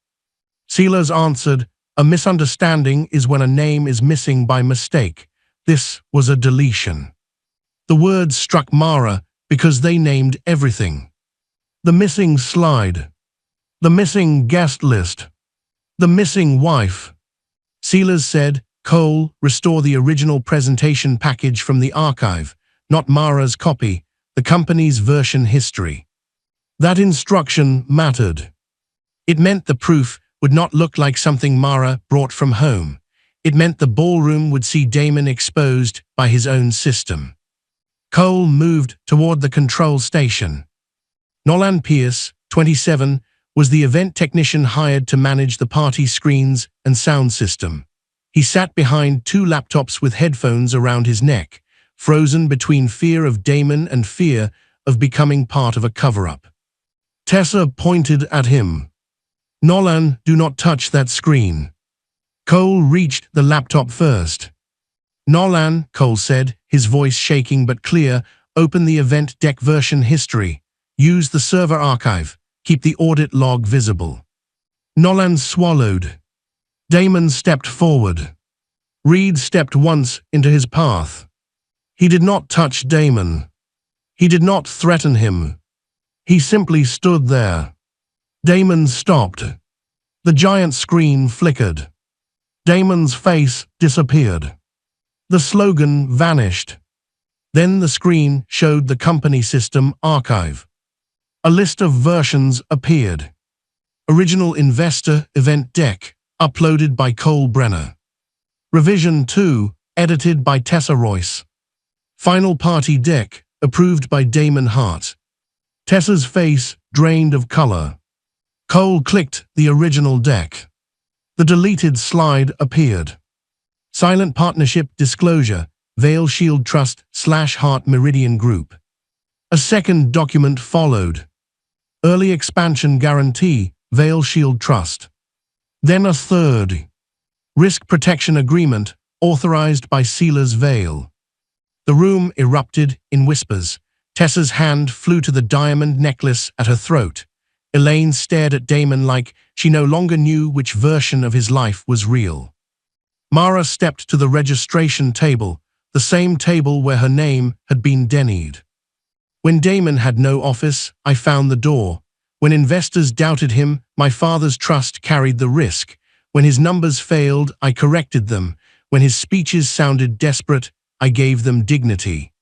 Sealers answered, "A misunderstanding is when a name is missing by mistake. This was a deletion." The words struck Mara because they named everything. The missing slide. The missing guest list. The missing wife. Sealers said, "Cole, restore the original presentation package from the archive, not Mara's copy, the company's version history." That instruction mattered. It meant the proof would not look like something Mara brought from home. It meant the ballroom would see Damon exposed by his own system. Cole moved toward the control station. Nolan Pierce, 27, was the event technician hired to manage the party screens and sound system. He sat behind two laptops with headphones around his neck, frozen between fear of Damon and fear of becoming part of a cover-up. Tessa pointed at him. "Nolan, do not touch that screen." Cole reached the laptop first. "Nolan," Cole said, his voice shaking but clear, "open the event deck version history. Use the server archive. Keep the audit log visible." Nolan swallowed. Damon stepped forward. Reed stepped once into his path. He did not touch Damon. He did not threaten him. He simply stood there. Damon stopped. The giant screen flickered. Damon's face disappeared. The slogan vanished. Then the screen showed the company system archive. A list of versions appeared. Original Investor Event Deck, uploaded by Cole Brenner. Revision 2, edited by Tessa Royce. Final Party Deck, approved by Damon Hart. Tessa's face drained of color. Cole clicked the original deck. The deleted slide appeared. Silent Partnership Disclosure, Veil Shield Trust / Hart Meridian Group. A second document followed. Early Expansion Guarantee, Veil Shield Trust. Then a third. Risk Protection Agreement, authorized by Sealer's Veil. The room erupted in whispers. Tessa's hand flew to the diamond necklace at her throat. Elaine stared at Damon like she no longer knew which version of his life was real. Mara stepped to the registration table, the same table where her name had been denied. When Damon had no office, I found the door. When investors doubted him, my father's trust carried the risk. When his numbers failed, I corrected them. When his speeches sounded desperate, I gave them dignity.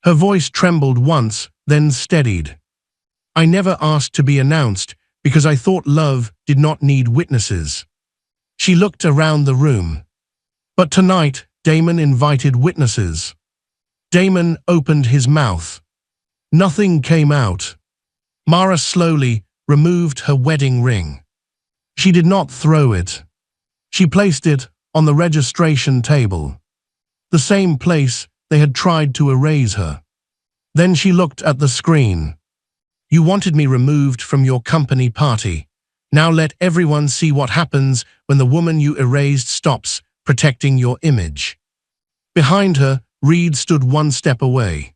Her voice trembled once, then steadied. I never asked to be announced because I thought love did not need witnesses. She looked around the room. But tonight, Damon invited witnesses. Damon opened his mouth. Nothing came out. Mara slowly removed her wedding ring. She did not throw it. She placed it on the registration table, the same place they had tried to erase her. Then she looked at the screen. You wanted me removed from your company party. Now let everyone see what happens when the woman you erased stops protecting your image. Behind her, Reed stood one step away.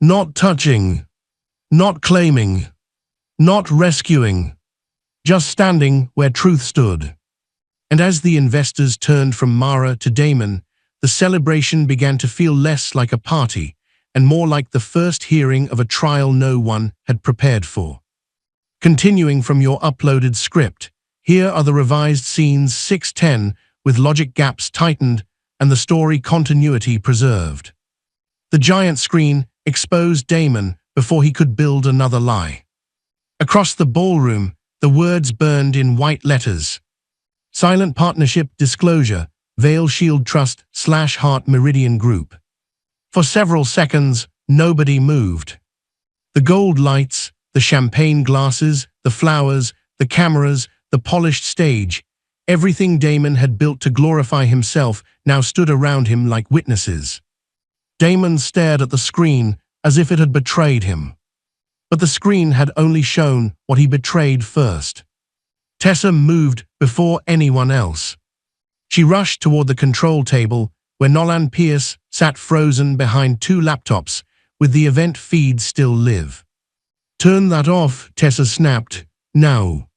Not touching, not claiming, not rescuing, just standing where truth stood. And as the investors turned from Mara to Damon, the celebration began to feel less like a party and more like the first hearing of a trial no one had prepared for. Continuing from your uploaded script, here are the revised scenes 6-10 with logic gaps tightened and the story continuity preserved. The giant screen exposed Damon before he could build another lie. Across the ballroom, the words burned in white letters. Silent Partnership Disclosure, Veil Shield Trust / Heart Meridian Group. For several seconds, nobody moved. The gold lights, the champagne glasses, the flowers, the cameras, the polished stage, everything Damon had built to glorify himself now stood around him like witnesses. Damon stared at the screen as if it had betrayed him. But the screen had only shown what he betrayed first. Tessa moved before anyone else. She rushed toward the control table where Nolan Pierce sat frozen behind two laptops with the event feed still live. Turn that off, Tessa snapped. Now.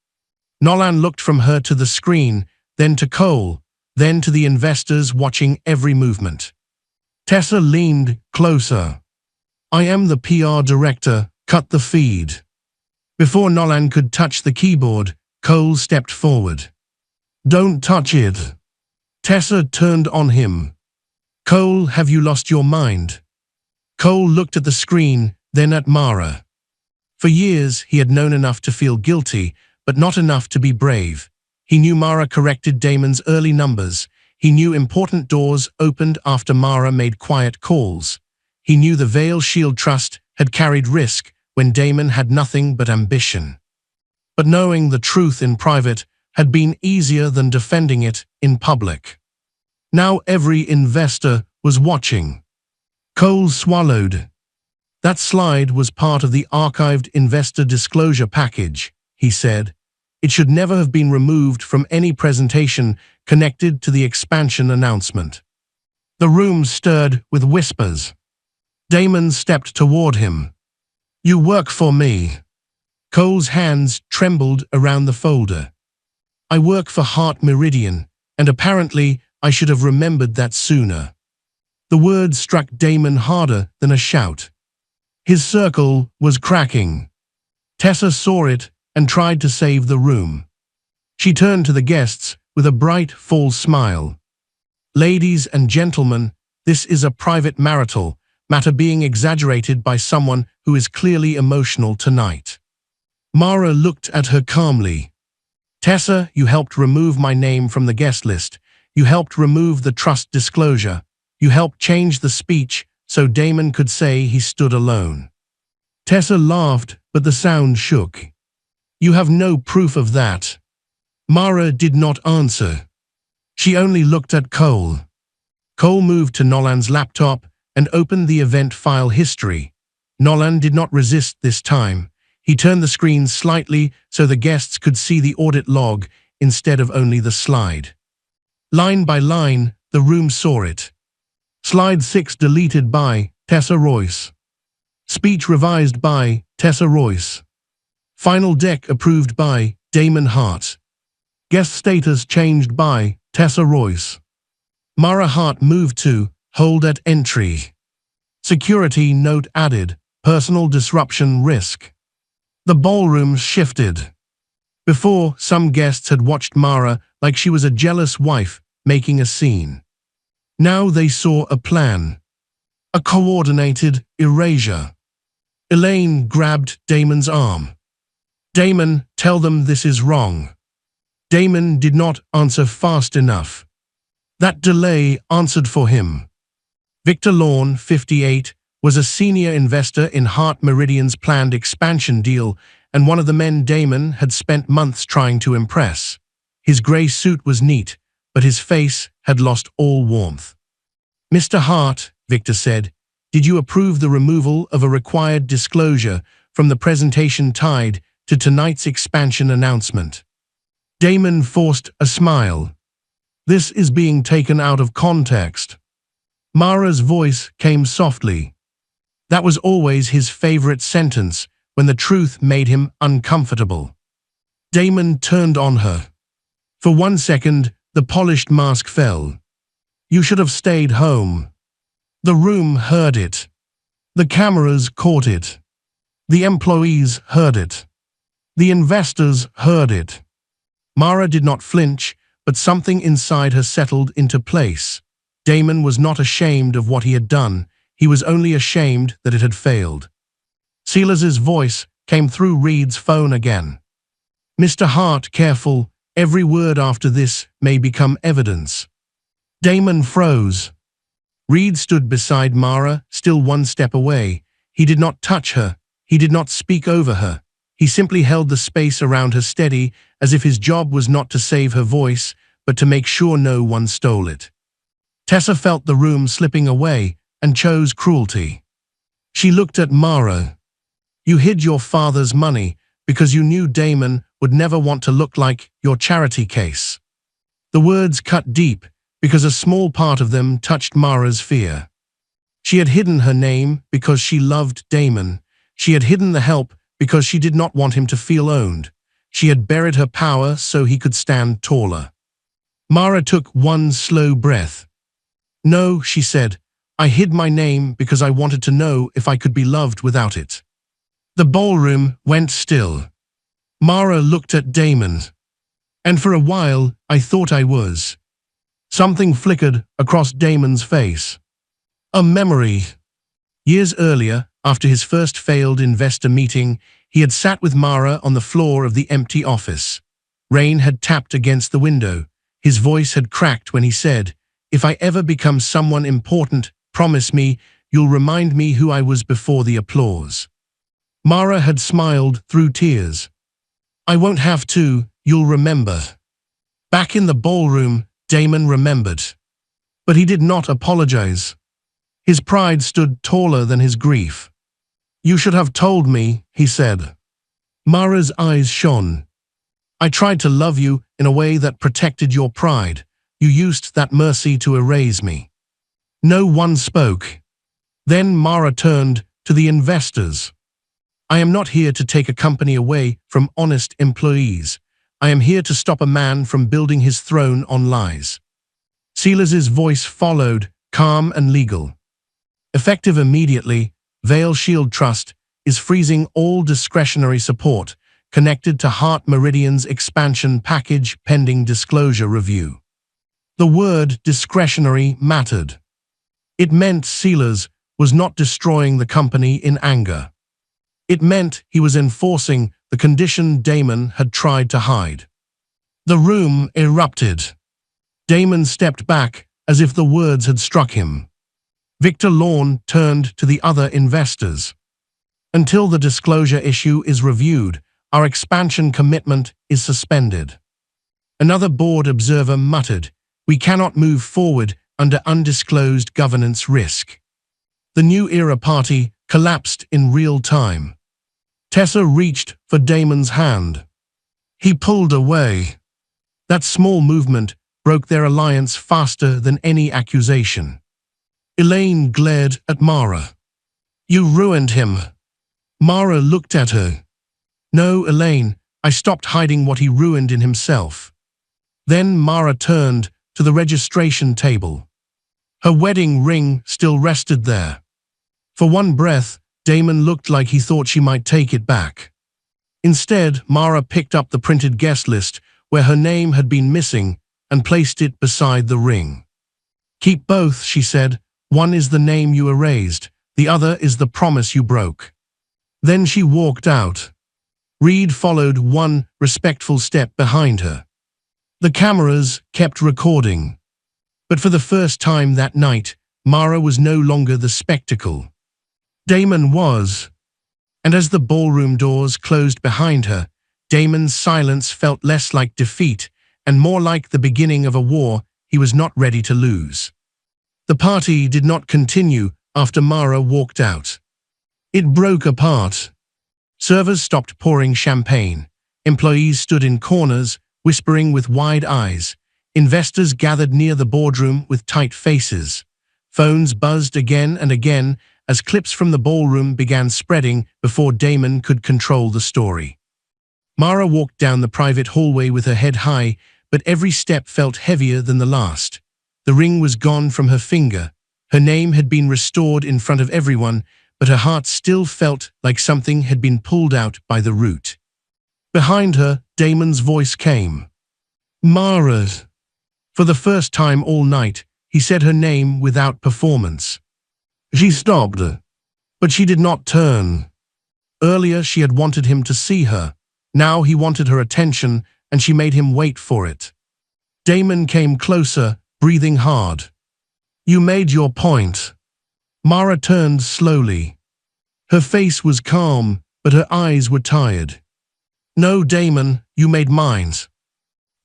Nolan looked from her to the screen, then to Cole, then to the investors watching every movement. Tessa leaned closer. I am the PR director, cut the feed. Before Nolan could touch the keyboard, Cole stepped forward. Don't touch it. Tessa turned on him. Cole, have you lost your mind? Cole looked at the screen, then at Mara. For years, he had known enough to feel guilty, but not enough to be brave. He knew Mara corrected Damon's early numbers. He knew important doors opened after Mara made quiet calls. He knew the Veil Shield Trust had carried risk when Damon had nothing but ambition. But knowing the truth in private had been easier than defending it in public. Now every investor was watching. Cole swallowed. That slide was part of the archived investor disclosure package, he said. It should never have been removed from any presentation connected to the expansion announcement. The room stirred with whispers. Damon stepped toward him. You work for me. Cole's hands trembled around the folder. I work for Heart Meridian, and apparently I should have remembered that sooner. The words struck Damon harder than a shout. His circle was cracking. Tessa saw it and tried to save the room. She turned to the guests with a bright, full smile. Ladies and gentlemen, this is a private marital matter being exaggerated by someone who is clearly emotional tonight. Mara looked at her calmly. Tessa, you helped remove my name from the guest list. You helped remove the trust disclosure. You helped change the speech so Damon could say he stood alone. Tessa laughed, but the sound shook. You have no proof of that. Mara did not answer. She only looked at Cole. Cole moved to Nolan's laptop and opened the event file history. Nolan did not resist this time. He turned the screen slightly so the guests could see the audit log instead of only the slide. Line by line, the room saw it. Slide 6 deleted by Tessa Royce. Speech revised by Tessa Royce. Final deck approved by Damon Hart. Guest status changed by Tessa Royce. Mara Hart moved to hold at entry. Security note added, personal disruption risk. The ballroom shifted. Before, some guests had watched Mara like she was a jealous wife making a scene. Now they saw a plan. A coordinated erasure. Elaine grabbed Damon's arm. Damon, tell them this is wrong. Damon did not answer fast enough. That delay answered for him. Victor Lawn, 58, was a senior investor in Heart Meridian's planned expansion deal and one of the men Damon had spent months trying to impress. His grey suit was neat, but his face had lost all warmth. "Mr. Hart," Victor said, "did you approve the removal of a required disclosure from the presentation tied to tonight's expansion announcement?" Damon forced a smile. "This is being taken out of context." Mara's voice came softly. That was always his favorite sentence when the truth made him uncomfortable. Damon turned on her. For 1 second, the polished mask fell. "You should have stayed home." The room heard it. The cameras caught it. The employees heard it. The investors heard it. Mara did not flinch, but something inside her settled into place. Damon was not ashamed of what he had done. He was only ashamed that it had failed. Silas's voice came through Reed's phone again. "Mr. Hart, careful. Every word after this may become evidence." Damon froze. Reed stood beside Mara, still 1 step away. He did not touch her. He did not speak over her. He simply held the space around her steady, as if his job was not to save her voice, but to make sure no one stole it. Tessa felt the room slipping away and chose cruelty. She looked at Mara. "You hid your father's money because you knew Damon would never want to look like your charity case." The words cut deep because a small part of them touched Mara's fear. She had hidden her name because she loved Damon. She had hidden the help because she did not want him to feel owned. She had buried her power so he could stand taller. Mara took 1 slow breath. "No," she said, "I hid my name because I wanted to know if I could be loved without it." The ballroom went still. Mara looked at Damon. "And for a while, I thought I was." Something flickered across Damon's face. A memory. Years earlier, after his first failed investor meeting, he had sat with Mara on the floor of the empty office. Rain had tapped against the window. His voice had cracked when he said, "If I ever become someone important, promise me you'll remind me who I was before the applause." Mara had smiled through tears. "I won't have to, you'll remember." Back in the ballroom, Damon remembered. But he did not apologize. His pride stood taller than his grief. "You should have told me," he said. Mara's eyes shone. "I tried to love you in a way that protected your pride. You used that mercy to erase me." No one spoke. Then Mara turned to the investors. "I am not here to take a company away from honest employees. I am here to stop a man from building his throne on lies." Silas's voice followed, calm and legal. "Effective immediately, Vale Shield Trust is freezing all discretionary support connected to Heart Meridian's expansion package pending disclosure review." The word discretionary mattered. It meant Silas was not destroying the company in anger. It meant he was enforcing the condition Damon had tried to hide. The room erupted. Damon stepped back as if the words had struck him. Victor Lawn turned to the other investors. "Until the disclosure issue is reviewed, our expansion commitment is suspended." Another board observer muttered, "We cannot move forward under undisclosed governance risk." The New Era party collapsed in real time. Tessa reached for Damon's hand. He pulled away. That small movement broke their alliance faster than any accusation. Elaine glared at Mara. "You ruined him." Mara looked at her. "No, Elaine, I stopped hiding what he ruined in himself." Then Mara turned to the registration table. Her wedding ring still rested there. For one breath, Damon looked like he thought she might take it back. Instead, Mara picked up the printed guest list where her name had been missing and placed it beside the ring. "Keep both," she said. "One is the name you erased, the other is the promise you broke." Then she walked out. Reed followed one respectful step behind her. The cameras kept recording. But for the first time that night, Mara was no longer the spectacle. Damon was. And as the ballroom doors closed behind her, Damon's silence felt less like defeat and more like the beginning of a war he was not ready to lose. The party did not continue after Mara walked out. It broke apart. Servers stopped pouring champagne. Employees stood in corners, whispering with wide eyes. Investors gathered near the boardroom with tight faces. Phones buzzed again and again as clips from the ballroom began spreading before Damon could control the story. Mara walked down the private hallway with her head high, but every step felt heavier than the last. The ring was gone from her finger. Her name had been restored in front of everyone, but her heart still felt like something had been pulled out by the root. Behind her, Damon's voice came. Mara. For the first time all night, he said her name without performance. She stopped, but she did not turn. Earlier she had wanted him to see her. Now he wanted her attention, and she made him wait for it. Damon came closer, breathing hard. You made your point. Mara turned slowly. Her face was calm, but her eyes were tired. No, Damon, you made mine.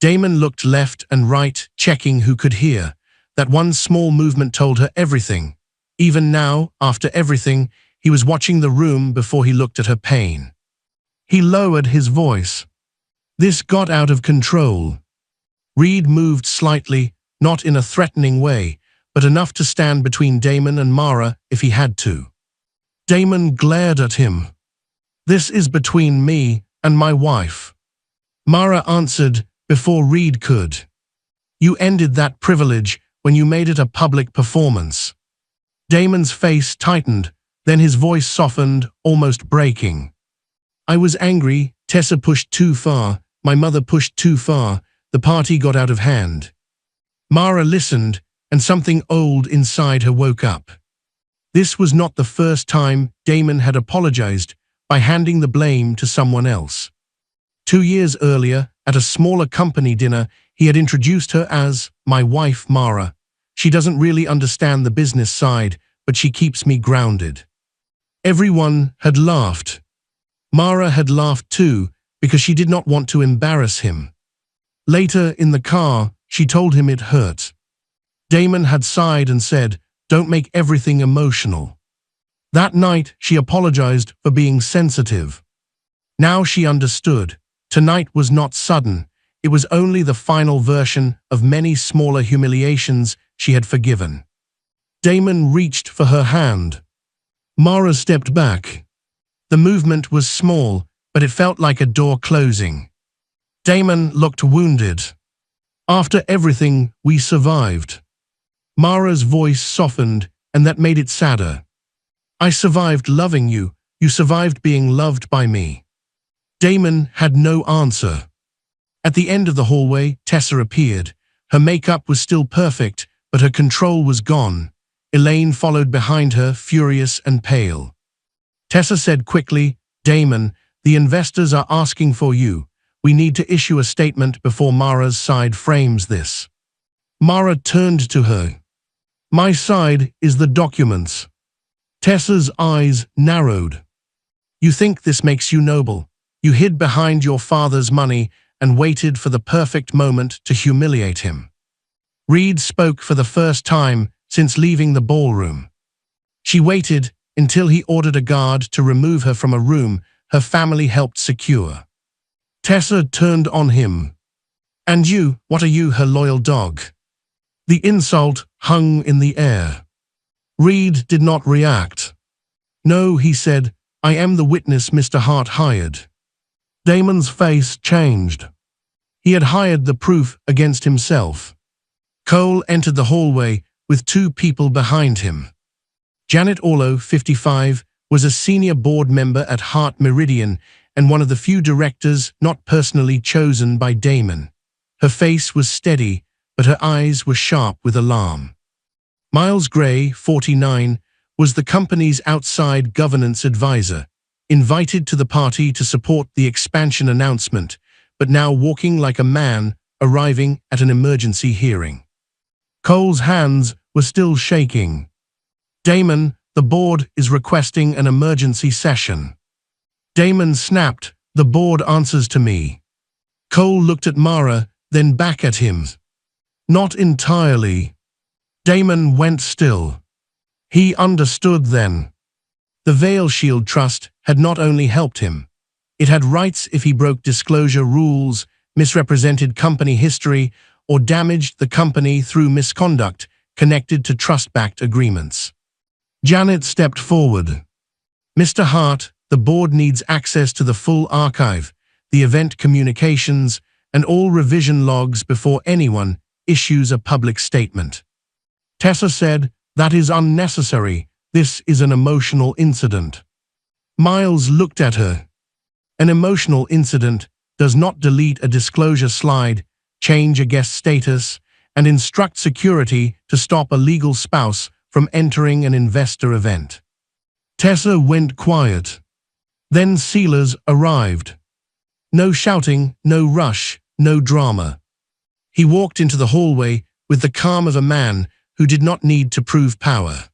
Damon looked left and right, checking who could hear. That one small movement told her everything. Even now, after everything, he was watching the room before he looked at her pain. He lowered his voice. This got out of control. Reed moved slightly, not in a threatening way, but enough to stand between Damon and Mara if he had to. Damon glared at him. This is between me and my wife. Mara answered before Reed could. You ended that privilege when you made it a public performance. Damon's face tightened, then his voice softened, almost breaking. I was angry. Tessa pushed too far. My mother pushed too far. The party got out of hand. Mara listened, and something old inside her woke up. This was not the first time Damon had apologized by handing the blame to someone else. 2 years earlier, at a smaller company dinner, he had introduced her as my wife Mara. She doesn't really understand the business side, but she keeps me grounded. Everyone had laughed. Mara had laughed too, because she did not want to embarrass him. Later, in the car, she told him it hurt. Damon had sighed and said, "Don't make everything emotional." That night, she apologized for being sensitive. Now she understood. Tonight was not sudden. It was only the final version of many smaller humiliations she had forgiven. Damon reached for her hand. Mara stepped back. The movement was small, but it felt like a door closing. Damon looked wounded. After everything, we survived. Mara's voice softened, and that made it sadder. I survived loving you. You survived being loved by me. Damon had no answer. At the end of the hallway, Tessa appeared. Her makeup was still perfect, but her control was gone. Elaine followed behind her, furious and pale. Tessa said quickly, Damon, the investors are asking for you. We need to issue a statement before Mara's side frames this. Mara turned to her. My side is the documents. Tessa's eyes narrowed. You think this makes you noble. You hid behind your father's money and waited for the perfect moment to humiliate him. Reed spoke for the first time since leaving the ballroom. She waited until he ordered a guard to remove her from a room her family helped secure. Tessa turned on him. And you, what are you, her loyal dog? The insult hung in the air. Reed did not react. No, he said, I am the witness Mr. Hart hired. Damon's face changed. He had hired the proof against himself. Cole entered the hallway with 2 people behind him. Janet Orlow, 55, was a senior board member at Hart Meridian and one of the few directors not personally chosen by Damon. Her face was steady, but her eyes were sharp with alarm. Miles Gray, 49, was the company's outside governance advisor. invited to the party to support the expansion announcement, but now walking like a man arriving at an emergency hearing. Cole's hands were still shaking. Damon, the board is requesting an emergency session. Damon snapped, the board answers to me. Cole looked at Mara, then back at him. Not entirely. Damon went still. He understood then. The Veil Shield Trust had not only helped him. It had rights if he broke disclosure rules, misrepresented company history, or damaged the company through misconduct connected to trust-backed agreements. Janet stepped forward. Mr. Hart, the board needs access to the full archive, the event communications, and all revision logs before anyone issues a public statement. Tessa said, that is unnecessary. This is an emotional incident. Miles looked at her. An emotional incident does not delete a disclosure slide, change a guest status, and instruct security to stop a legal spouse from entering an investor event. Tessa went quiet. Then Sealers arrived. No shouting, no rush, no drama. He walked into the hallway with the calm of a man who did not need to prove power.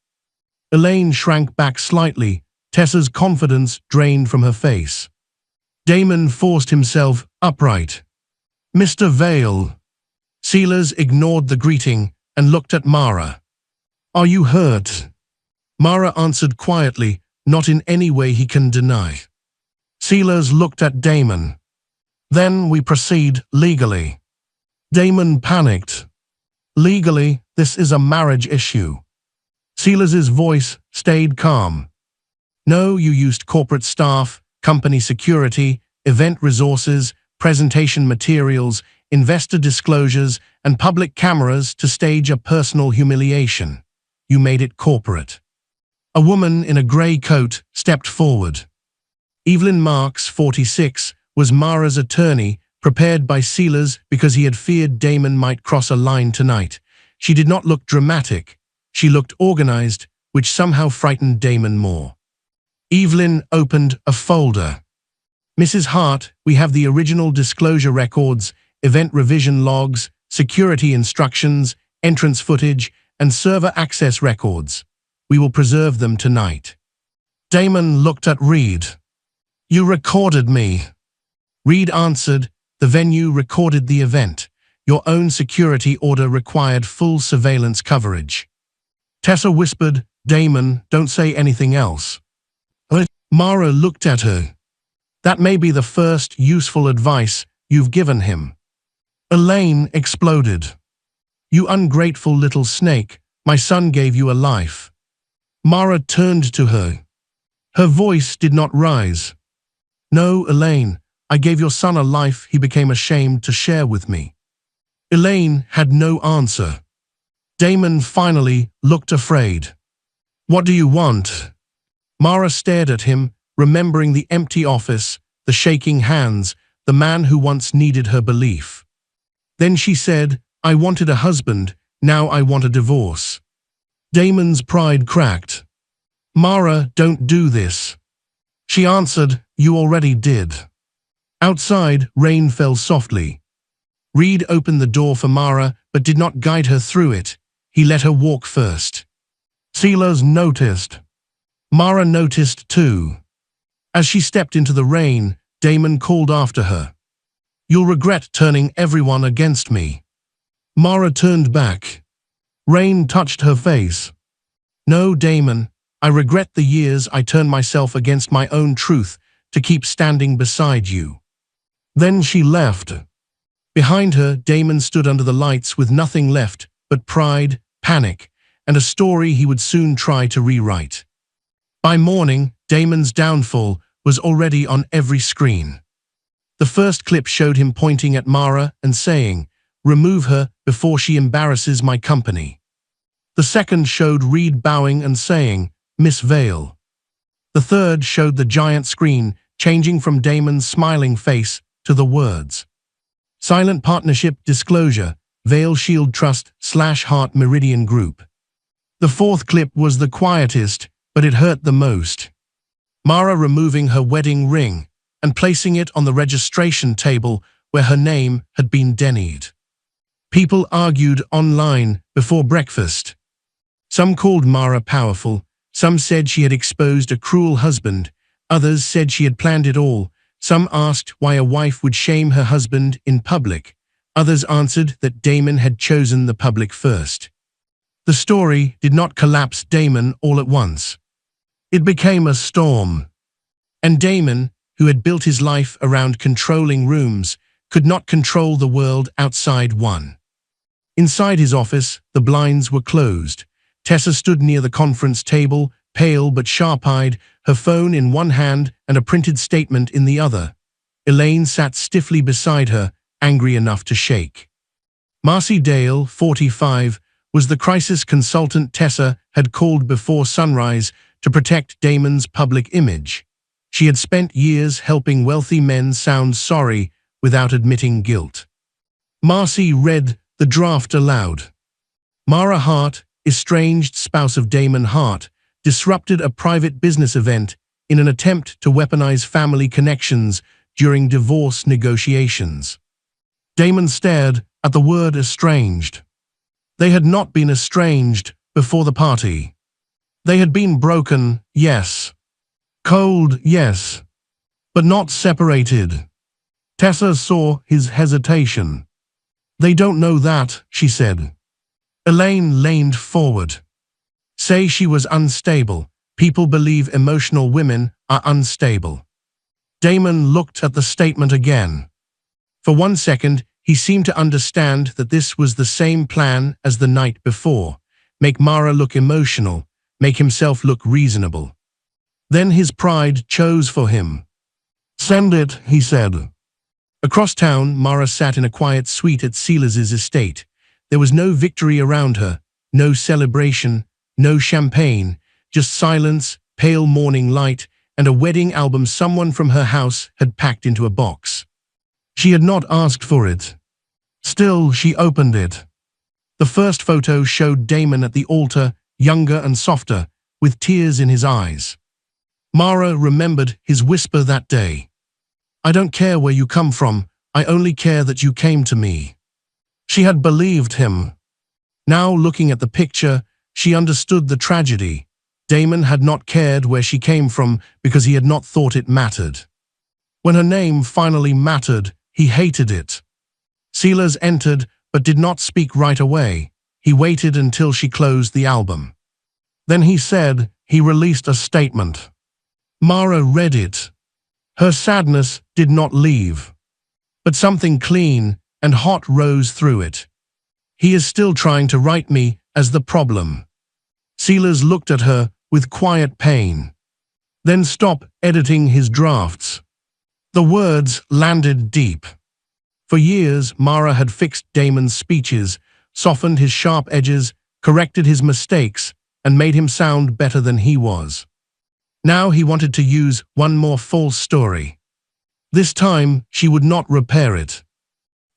Elaine shrank back slightly, Tessa's confidence drained from her face. Damon forced himself upright. Mr. Vale. Sealers ignored the greeting and looked at Mara. Are you hurt? Mara answered quietly, not in any way he can deny. Sealers looked at Damon. Then we proceed legally. Damon panicked. Legally, this is a marriage issue. Sealers' voice stayed calm. No, you used corporate staff, company security, event resources, presentation materials, investor disclosures, and public cameras to stage a personal humiliation. You made it corporate. A woman in a grey coat stepped forward. Evelyn Marks, 46, was Mara's attorney, prepared by Sealers because he had feared Damon might cross a line tonight. She did not look dramatic. She looked organized, which somehow frightened Damon more. Evelyn opened a folder. Mrs. Hart, we have the original disclosure records, event revision logs, security instructions, entrance footage, and server access records. We will preserve them tonight. Damon looked at Reed. You recorded me. Reed answered, the venue recorded the event. Your own security order required full surveillance coverage. Tessa whispered, Damon, don't say anything else. Mara looked at her. That may be the first useful advice you've given him. Elaine exploded. You ungrateful little snake, my son gave you a life. Mara turned to her. Her voice did not rise. No, Elaine, I gave your son a life he became ashamed to share with me. Elaine had no answer. Damon finally looked afraid. What do you want? Mara stared at him, remembering the empty office, the shaking hands, the man who once needed her belief. Then she said, I wanted a husband, now I want a divorce. Damon's pride cracked. Mara, don't do this. She answered, you already did. Outside, rain fell softly. Reed opened the door for Mara, but did not guide her through it. He let her walk first. Sealers noticed. Mara noticed too. As she stepped into the rain, Damon called after her. You'll regret turning everyone against me. Mara turned back. Rain touched her face. No, Damon, I regret the years I turned myself against my own truth to keep standing beside you. Then she left. Behind her, Damon stood under the lights with nothing left but pride, panic, and a story he would soon try to rewrite. By morning, Damon's downfall was already on every screen. The first clip showed him pointing at Mara and saying, remove her before she embarrasses my company. The second showed Reed bowing and saying, Miss Vale. The third showed the giant screen changing from Damon's smiling face to the words. Silent Partnership Disclosure, Veil Shield Trust / Hart Meridian Group. The fourth clip was the quietest, but it hurt the most. Mara removing her wedding ring and placing it on the registration table where her name had been denied. People argued online before breakfast. Some called Mara powerful, some said she had exposed a cruel husband, others said she had planned it all, some asked why a wife would shame her husband in public, others answered that Damon had chosen the public first. The story did not collapse Damon all at once. It became a storm. And Damon, who had built his life around controlling rooms, could not control the world outside one. Inside his office, the blinds were closed. Tessa stood near the conference table, pale but sharp-eyed, her phone in one hand and a printed statement in the other. Elaine sat stiffly beside her, angry enough to shake. Marcy Dale, 45, was the crisis consultant Tessa had called before sunrise to protect Damon's public image. She had spent years helping wealthy men sound sorry without admitting guilt. Marcy read the draft aloud. Mara Hart, estranged spouse of Damon Hart, disrupted a private business event in an attempt to weaponize family connections during divorce negotiations. Damon stared at the word estranged. They had not been estranged before the party. They had been broken, yes. Cold, yes. But not separated. Tessa saw his hesitation. They don't know that, she said. Elaine leaned forward. Say she was unstable. People believe emotional women are unstable. Damon looked at the statement again. For 1 second, he seemed to understand that this was the same plan as the night before. Make Mara look emotional, make himself look reasonable. Then his pride chose for him. Send it, he said. Across town, Mara sat in a quiet suite at Silas's estate. There was no victory around her, no celebration, no champagne, just silence, pale morning light, and a wedding album someone from her house had packed into a box. She had not asked for it. Still, she opened it. The first photo showed Damon at the altar, younger and softer, with tears in his eyes. Mara remembered his whisper that day. I don't care where you come from, I only care that you came to me. She had believed him. Now, looking at the picture, she understood the tragedy. Damon had not cared where she came from because he had not thought it mattered. When her name finally mattered, he hated it. Silas entered but did not speak right away. He waited until she closed the album. Then he said he released a statement. Mara read it. Her sadness did not leave. But something clean and hot rose through it. He is still trying to write me as the problem. Silas looked at her with quiet pain. Then stopped editing his drafts. The words landed deep. For years, Mara had fixed Damon's speeches, softened his sharp edges, corrected his mistakes, and made him sound better than he was. Now he wanted to use one more false story. This time, she would not repair it.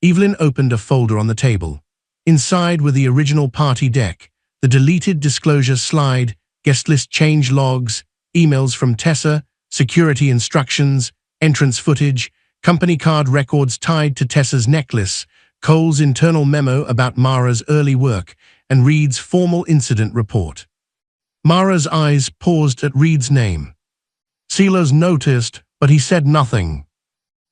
Evelyn opened a folder on the table. Inside were the original party deck, the deleted disclosure slide, guest list change logs, emails from Tessa, security instructions, entrance footage, company card records tied to Tessa's necklace, Cole's internal memo about Mara's early work, and Reed's formal incident report. Mara's eyes paused at Reed's name. Silas noticed, but he said nothing.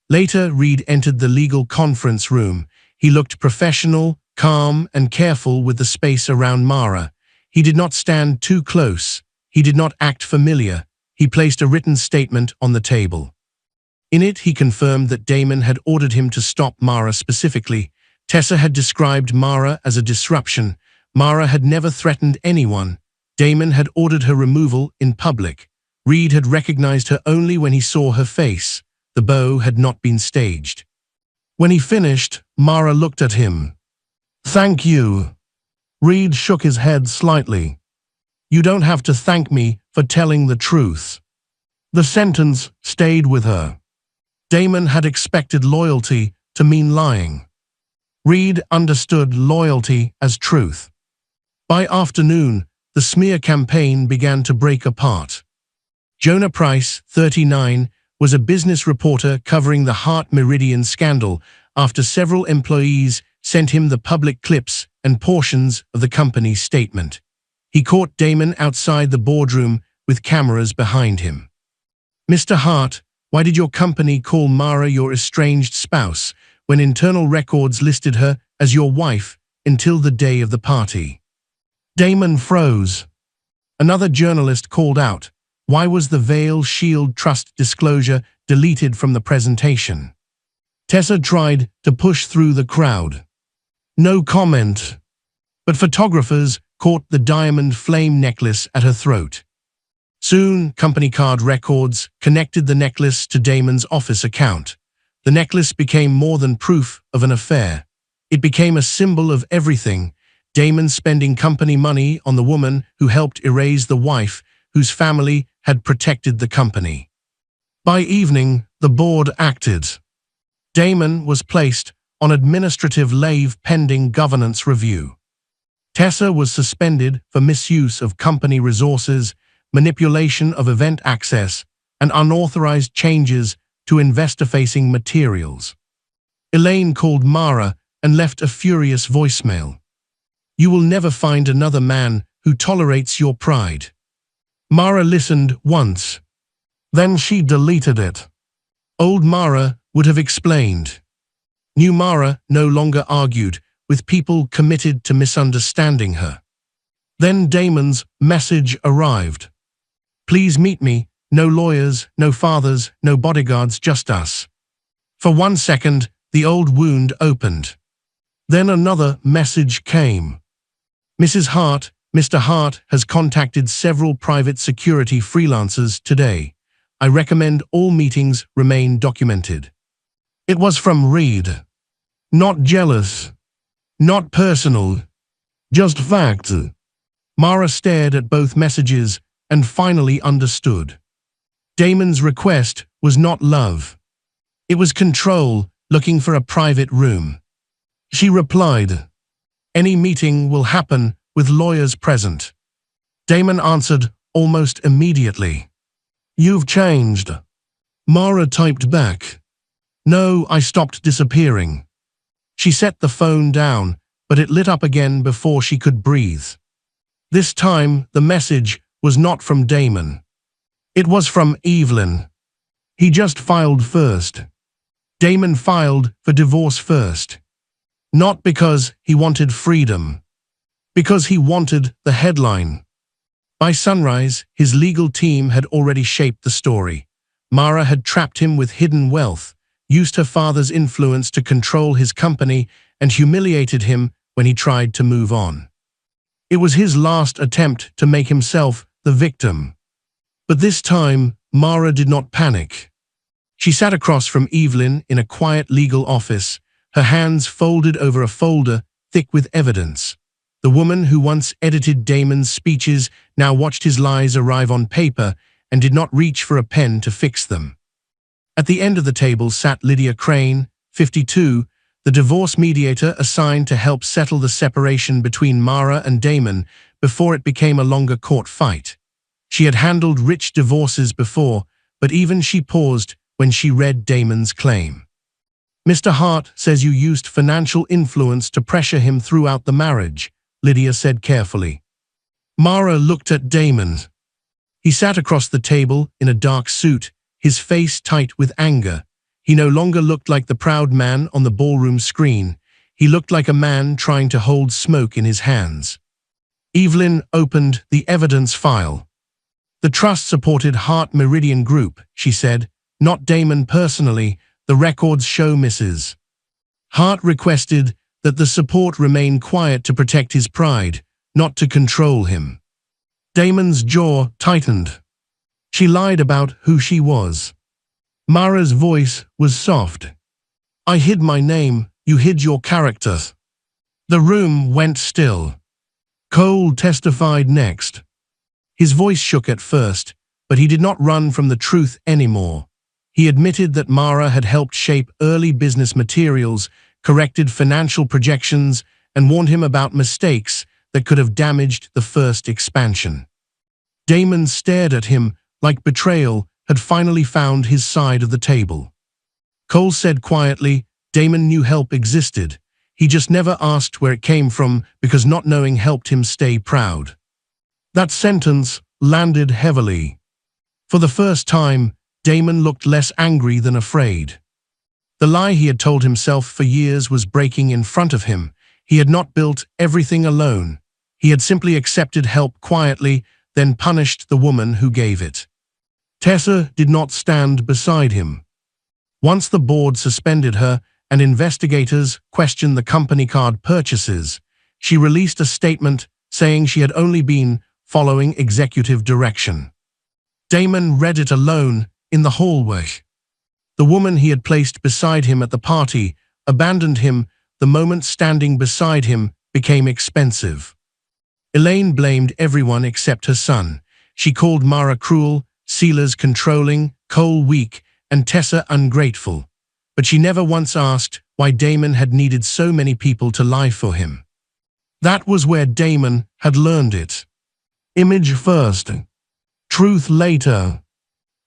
Later, Reed entered the legal conference room. He looked professional, calm, and careful with the space around Mara. He did not stand too close. He did not act familiar. He placed a written statement on the table. In it, he confirmed that Damon had ordered him to stop Mara specifically. Tessa had described Mara as a disruption. Mara had never threatened anyone. Damon had ordered her removal in public. Reed had recognized her only when he saw her face. The bow had not been staged. When he finished, Mara looked at him. Thank you. Reed shook his head slightly. You don't have to thank me for telling the truth. The sentence stayed with her. Damon had expected loyalty to mean lying. Reed understood loyalty as truth. By afternoon, the smear campaign began to break apart. Jonah Price, 39, was a business reporter covering the Heart Meridian scandal after several employees sent him the public clips and portions of the company's statement. He caught Damon outside the boardroom with cameras behind him. "Mr. Hart, why did your company call Mara your estranged spouse when internal records listed her as your wife until the day of the party?" Damon froze. Another journalist called out, "Why was the Veil Shield Trust disclosure deleted from the presentation?" Tessa tried to push through the crowd. No comment. But photographers caught the diamond flame necklace at her throat. Soon, company card records connected the necklace to Damon's office account. The necklace became more than proof of an affair. It became a symbol of everything: Damon spending company money on the woman who helped erase the wife whose family had protected the company. By evening, the board acted. Damon was placed on administrative leave pending governance review. Tessa was suspended for misuse of company resources, manipulation of event access, and unauthorized changes to investor-facing materials. Elaine called Mara and left a furious voicemail. "You will never find another man who tolerates your pride." Mara listened once. Then she deleted it. Old Mara would have explained. New Mara no longer argued with people committed to misunderstanding her. Then Damon's message arrived. "Please meet me. No lawyers, no fathers, no bodyguards, just us." For 1 second, the old wound opened. Then another message came. "Mrs. Hart, Mr. Hart has contacted several private security freelancers today. I recommend all meetings remain documented." It was from Reed. Not jealous. Not personal. Just fact. Mara stared at both messages and finally understood. Damon's request was not love. It was control, looking for a private room. She replied, "Any meeting will happen with lawyers present." Damon answered almost immediately, "You've changed." Mara typed back, "No, I stopped disappearing." She set the phone down, but it lit up again before she could breathe. This time, the message was not from Damon. It was from Evelyn. He just filed first. Damon filed for divorce first. Not because he wanted freedom. Because he wanted the headline. By sunrise, his legal team had already shaped the story. Mara had trapped him with hidden wealth, used her father's influence to control his company, and humiliated him when he tried to move on. It was his last attempt to make himself the victim. But this time, Mara did not panic. She sat across from Evelyn in a quiet legal office, her hands folded over a folder thick with evidence. The woman who once edited Damon's speeches now watched his lies arrive on paper and did not reach for a pen to fix them. At the end of the table sat Lydia Crane, 52, the divorce mediator assigned to help settle the separation between Mara and Damon before it became a longer court fight. She had handled rich divorces before, but even she paused when she read Damon's claim. "Mr. Hart says you used financial influence to pressure him throughout the marriage," Lydia said carefully. Mara looked at Damon. He sat across the table in a dark suit, his face tight with anger. He no longer looked like the proud man on the ballroom screen. He looked like a man trying to hold smoke in his hands. Evelyn opened the evidence file. "The trust supported Heart Meridian Group," she said, "not Damon personally. The records show Mrs. Hart requested that the support remain quiet to protect his pride, not to control him." Damon's jaw tightened. She lied about who she was. Mara's voice was soft. "I hid my name, you hid your character." The room went still. Cole testified next. His voice shook at first, but he did not run from the truth anymore. He admitted that Mara had helped shape early business materials, corrected financial projections, and warned him about mistakes that could have damaged the first expansion. Damon stared at him like betrayal, had finally found his side of the table. Cole said quietly, Damon knew help existed. He just never asked where it came from because not knowing helped him stay proud. That sentence landed heavily. For the first time, Damon looked less angry than afraid. The lie he had told himself for years was breaking in front of him. He had not built everything alone. He had simply accepted help quietly, then punished the woman who gave it. Tessa did not stand beside him. Once the board suspended her and investigators questioned the company card purchases, she released a statement saying she had only been following executive direction. Damon read it alone in the hallway. The woman he had placed beside him at the party abandoned him the moment standing beside him became expensive. Elaine blamed everyone except her son. She called Mara cruel, Silas controlling, Cole weak, and Tessa ungrateful. But she never once asked why Damon had needed so many people to lie for him. That was where Damon had learned it. Image first, truth later.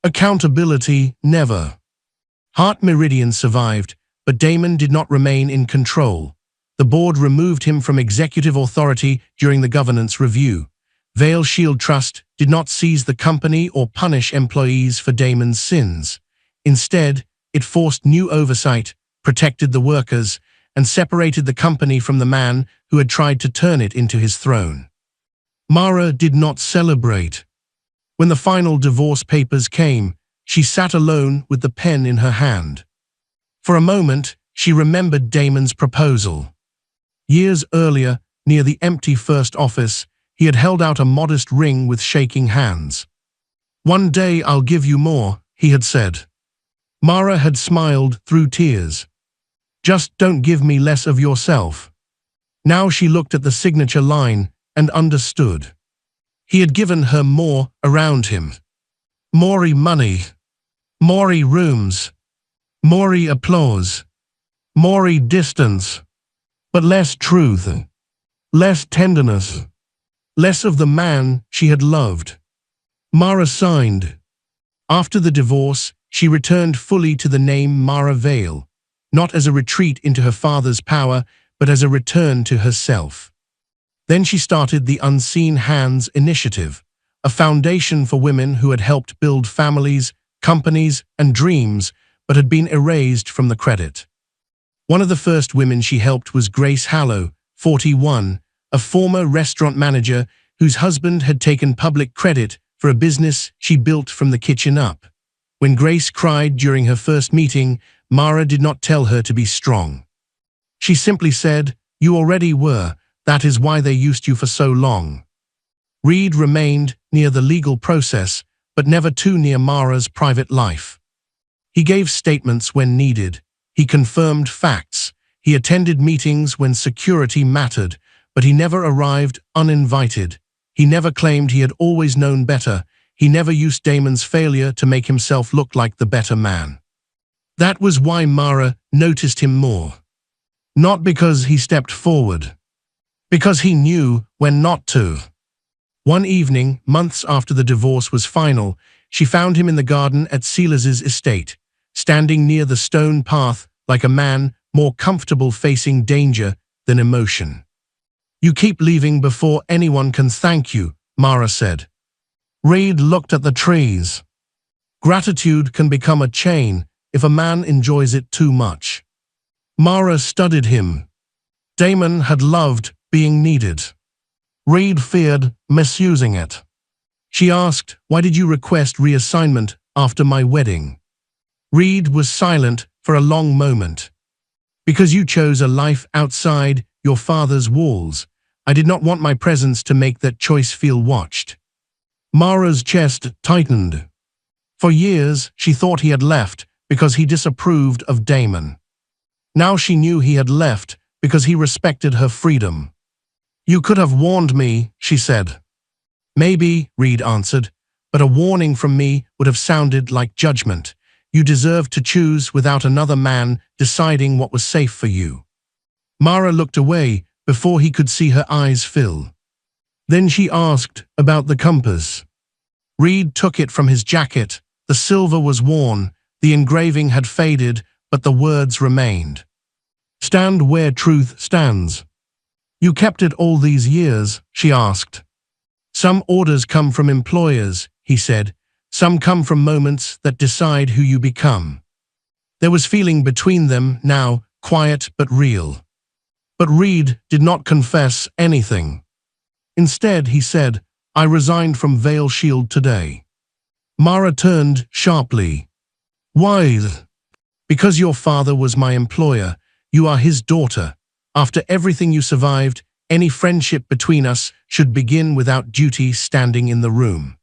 Accountability never. Heart Meridian survived, but Damon did not remain in control. The board removed him from executive authority during the governance review. Vale Shield Trust did not seize the company or punish employees for Damon's sins. Instead, it forced new oversight, protected the workers, and separated the company from the man who had tried to turn it into his throne. Mara did not celebrate. When the final divorce papers came, she sat alone with the pen in her hand. For a moment, she remembered Damon's proposal. Years earlier, near the empty first office, he had held out a modest ring with shaking hands. "One day I'll give you more," he had said. Mara had smiled through tears. "Just don't give me less of yourself." Now she looked at the signature line and understood. He had given her more around him. More money, more rooms, more applause, more distance, but less truth, less tenderness, less of the man she had loved. Mara signed. After the divorce, she returned fully to the name Mara Vale, not as a retreat into her father's power, but as a return to herself. Then she started the Unseen Hands Initiative, a foundation for women who had helped build families, companies, and dreams, but had been erased from the credit. One of the first women she helped was Grace Hallow, 41, a former restaurant manager whose husband had taken public credit for a business she built from the kitchen up. When Grace cried during her first meeting, Mara did not tell her to be strong. She simply said, "You already were. That is why they used you for so long." Reed remained near the legal process, but never too near Mara's private life. He gave statements when needed. He confirmed facts. He attended meetings when security mattered, but he never arrived uninvited. He never claimed he had always known better. He never used Damon's failure to make himself look like the better man. That was why Mara noticed him more. Not because he stepped forward. Because he knew when not to. One evening, months after the divorce was final, she found him in the garden at Silas's estate, standing near the stone path like a man more comfortable facing danger than emotion. "You keep leaving before anyone can thank you," Mara said. Reed looked at the trees. Gratitude can become a chain if a man enjoys it too much. Mara studied him. Damon had loved being needed. Reed feared misusing it. She asked, "Why did you request reassignment after my wedding?" Reed was silent for a long moment. "Because you chose a life outside your father's walls. I did not want my presence to make that choice feel watched." Mara's chest tightened. For years, she thought he had left because he disapproved of Damon. Now she knew he had left because he respected her freedom. "You could have warned me," she said. "Maybe," Reed answered, "but a warning from me would have sounded like judgment. You deserved to choose without another man deciding what was safe for you." Mara looked away before he could see her eyes fill. Then she asked about the compass. Reed took it from his jacket. The silver was worn, the engraving had faded, but the words remained. "Stand where truth stands." "You kept it all these years?" she asked. "Some orders come from employers," he said. "Some come from moments that decide who you become." There was feeling between them now, quiet but real. But Reed did not confess anything. Instead, he said, "I resigned from Vale Shield today." Mara turned sharply. "Why?" "Because your father was my employer. You are his daughter. After everything you survived, any friendship between us should begin without duty standing in the room."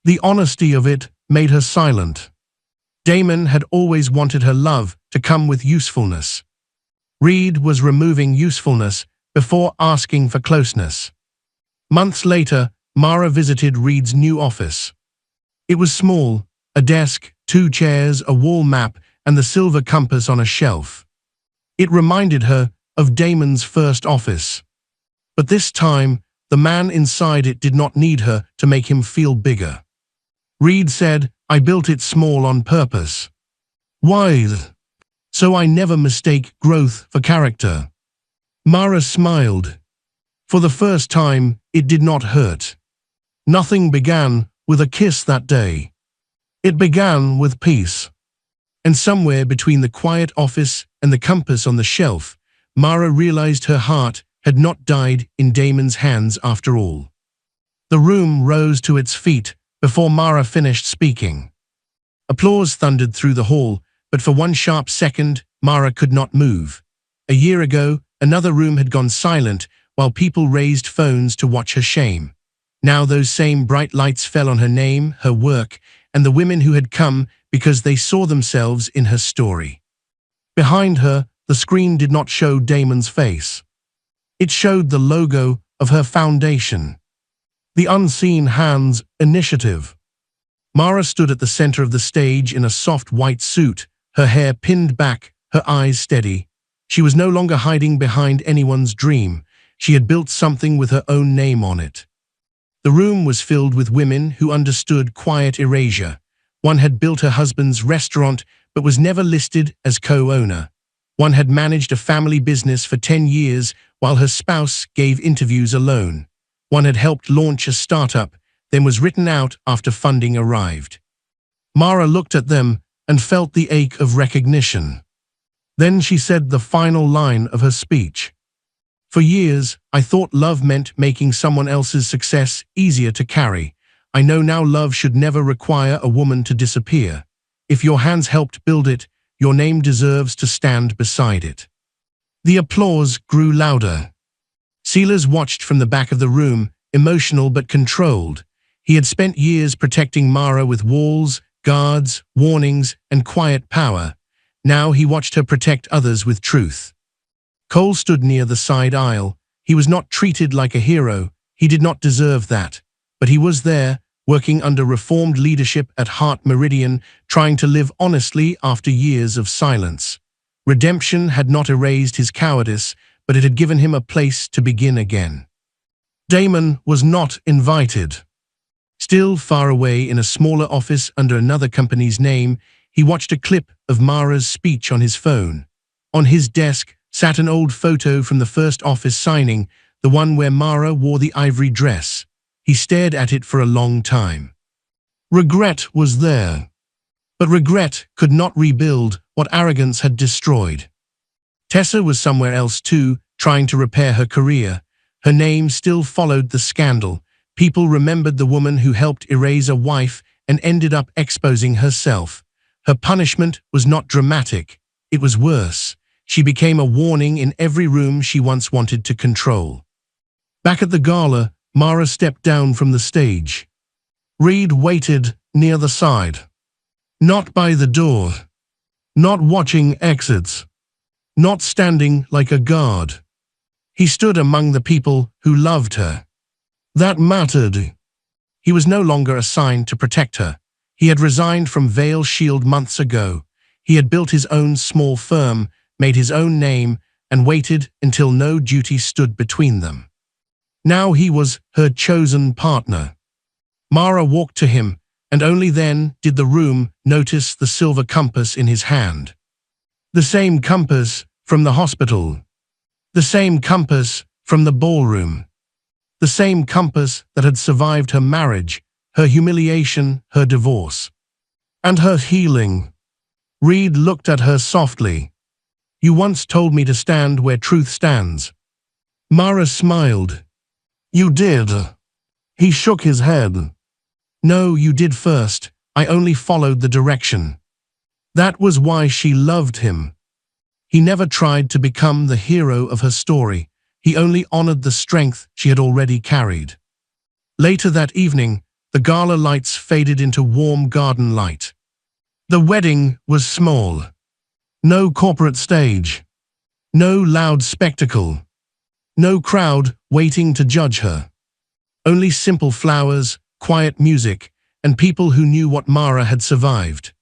The honesty of it made her silent. Damon had always wanted her love to come with usefulness. Reed was removing usefulness before asking for closeness. Months later, Mara visited Reed's new office. It was small, a desk, 2 chairs, a wall map, and the silver compass on a shelf. It reminded her of Damon's first office. But this time, the man inside it did not need her to make him feel bigger. Reed said, "I built it small on purpose." "Why?" "So I never mistake growth for character." Mara smiled. For the first time, it did not hurt. Nothing began with a kiss that day. It began with peace. And somewhere between the quiet office and the compass on the shelf, Mara realized her heart had not died in Damon's hands after all. The room rose to its feet before Mara finished speaking. Applause thundered through the hall, but for one sharp second, Mara could not move. A year ago, another room had gone silent while people raised phones to watch her shame. Now those same bright lights fell on her name, her work, and the women who had come because they saw themselves in her story. Behind her, the screen did not show Damon's face. It showed the logo of her foundation. The Unseen Hands Initiative. Mara stood at the center of the stage in a soft white suit, her hair pinned back, her eyes steady. She was no longer hiding behind anyone's dream. She had built something with her own name on it. The room was filled with women who understood quiet erasure. One had built her husband's restaurant but was never listed as co-owner. One had managed a family business for 10 years while her spouse gave interviews alone. One had helped launch a startup, then was written out after funding arrived. Mara looked at them and felt the ache of recognition. Then she said the final line of her speech. "For years, I thought love meant making someone else's success easier to carry. I know now love should never require a woman to disappear. If your hands helped build it, your name deserves to stand beside it." The applause grew louder. Silas watched from the back of the room, emotional but controlled. He had spent years protecting Mara with walls, guards, warnings, and quiet power. Now he watched her protect others with truth. Cole stood near the side aisle. He was not treated like a hero. He did not deserve that. But he was there, working under reformed leadership at Heart Meridian, trying to live honestly after years of silence. Redemption had not erased his cowardice, but it had given him a place to begin again. Damon was not invited. Still far away in a smaller office under another company's name, he watched a clip of Mara's speech on his phone. On his desk sat an old photo from the first office signing, the one where Mara wore the ivory dress. He stared at it for a long time. Regret was there. But regret could not rebuild what arrogance had destroyed. Tessa was somewhere else too, trying to repair her career. Her name still followed the scandal. People remembered the woman who helped erase a wife and ended up exposing herself. Her punishment was not dramatic. It was worse. She became a warning in every room she once wanted to control. Back at the gala, Mara stepped down from the stage. Reed waited near the side. Not by the door. Not watching exits. Not standing like a guard. He stood among the people who loved her. That mattered. He was no longer assigned to protect her. He had resigned from Vale Shield months ago. He had built his own small firm, made his own name, and waited until no duty stood between them. Now he was her chosen partner. Mara walked to him, and only then did the room notice the silver compass in his hand. The same compass from the hospital. The same compass from the ballroom. The same compass that had survived her marriage, her humiliation, her divorce, and her healing. Reed looked at her softly. "You once told me to stand where truth stands." Mara smiled. "You did." He shook his head. "No, you did first. I only followed the direction." That was why she loved him. He never tried to become the hero of her story. He only honored the strength she had already carried. Later that evening, the gala lights faded into warm garden light. The wedding was small. No corporate stage. No loud spectacle. No crowd waiting to judge her. Only simple flowers, quiet music, and people who knew what Mara had survived.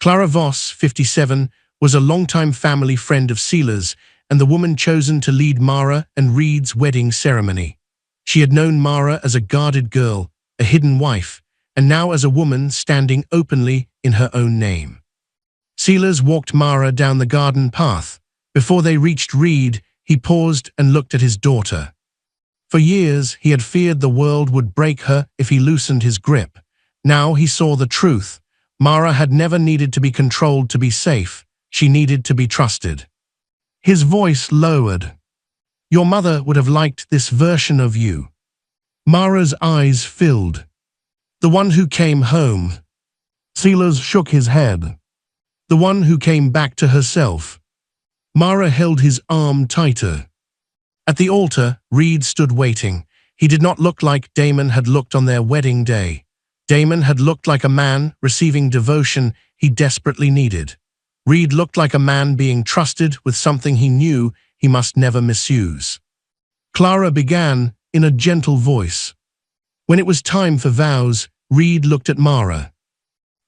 Clara Voss, 57, was a longtime family friend of Sela's and the woman chosen to lead Mara and Reed's wedding ceremony. She had known Mara as a guarded girl, a hidden wife, and now as a woman standing openly in her own name. Sela's walked Mara down the garden path. Before they reached Reed, he paused and looked at his daughter. For years, he had feared the world would break her if he loosened his grip. Now he saw the truth. Mara had never needed to be controlled to be safe. She needed to be trusted. His voice lowered. "Your mother would have liked this version of you." Mara's eyes filled. "The one who came home." Sela's shook his head. "The one who came back to herself." Mara held his arm tighter. At the altar, Reed stood waiting. He did not look like Damon had looked on their wedding day. Damon had looked like a man receiving devotion he desperately needed. Reed looked like a man being trusted with something he knew he must never misuse. Clara began in a gentle voice. When it was time for vows, Reed looked at Mara.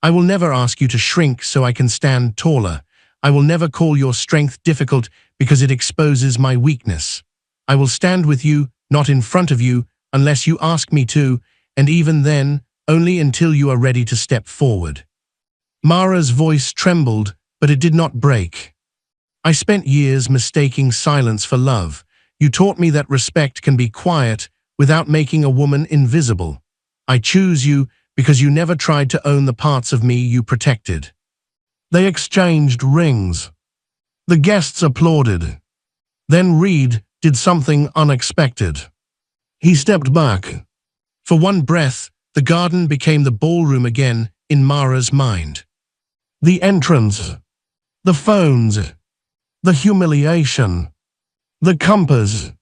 "I will never ask you to shrink so I can stand taller. I will never call your strength difficult because it exposes my weakness. I will stand with you, not in front of you, unless you ask me to, and even then, only until you are ready to step forward." Mara's voice trembled, but it did not break. "I spent years mistaking silence for love. You taught me that respect can be quiet without making a woman invisible. I choose you because you never tried to own the parts of me you protected." They exchanged rings. The guests applauded. Then Reed did something unexpected. He stepped back. For one breath, the garden became the ballroom again in Mara's mind. The entrance, the phones, the humiliation, the compass,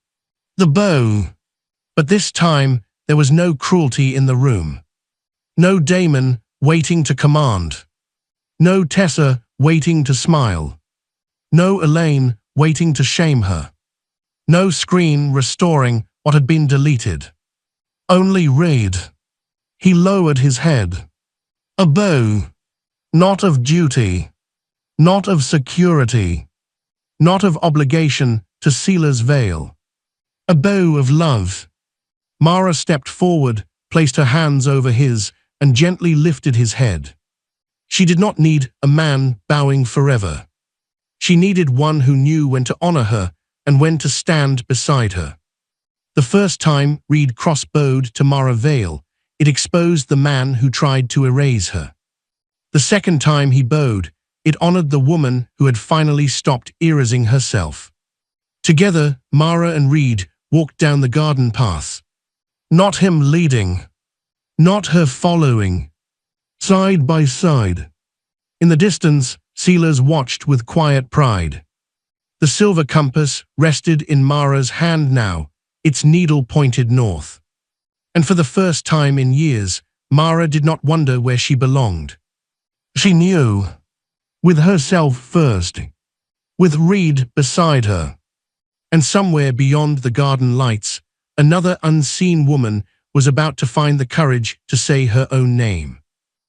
the bow. But this time, there was no cruelty in the room. No Damon waiting to command. No Tessa waiting to smile. No Elaine waiting to shame her. No screen restoring what had been deleted. Only Reed. He lowered his head. A bow. Not of duty. Not of security. Not of obligation to Sela's veil. A bow of love. Mara stepped forward, placed her hands over his, and gently lifted his head. She did not need a man bowing forever. She needed one who knew when to honor her and when to stand beside her. The first time Reed cross-bowed to Mara Vale, it exposed the man who tried to erase her. The second time he bowed, it honored the woman who had finally stopped erasing herself. Together, Mara and Reed walked down the garden path. Not him leading. Not her following. Side by side. In the distance, Sela's watched with quiet pride. The silver compass rested in Mara's hand now, its needle pointed north. And for the first time in years, Mara did not wonder where she belonged. She knew. With herself first. With Reed beside her. And somewhere beyond the garden lights, another unseen woman was about to find the courage to say her own name.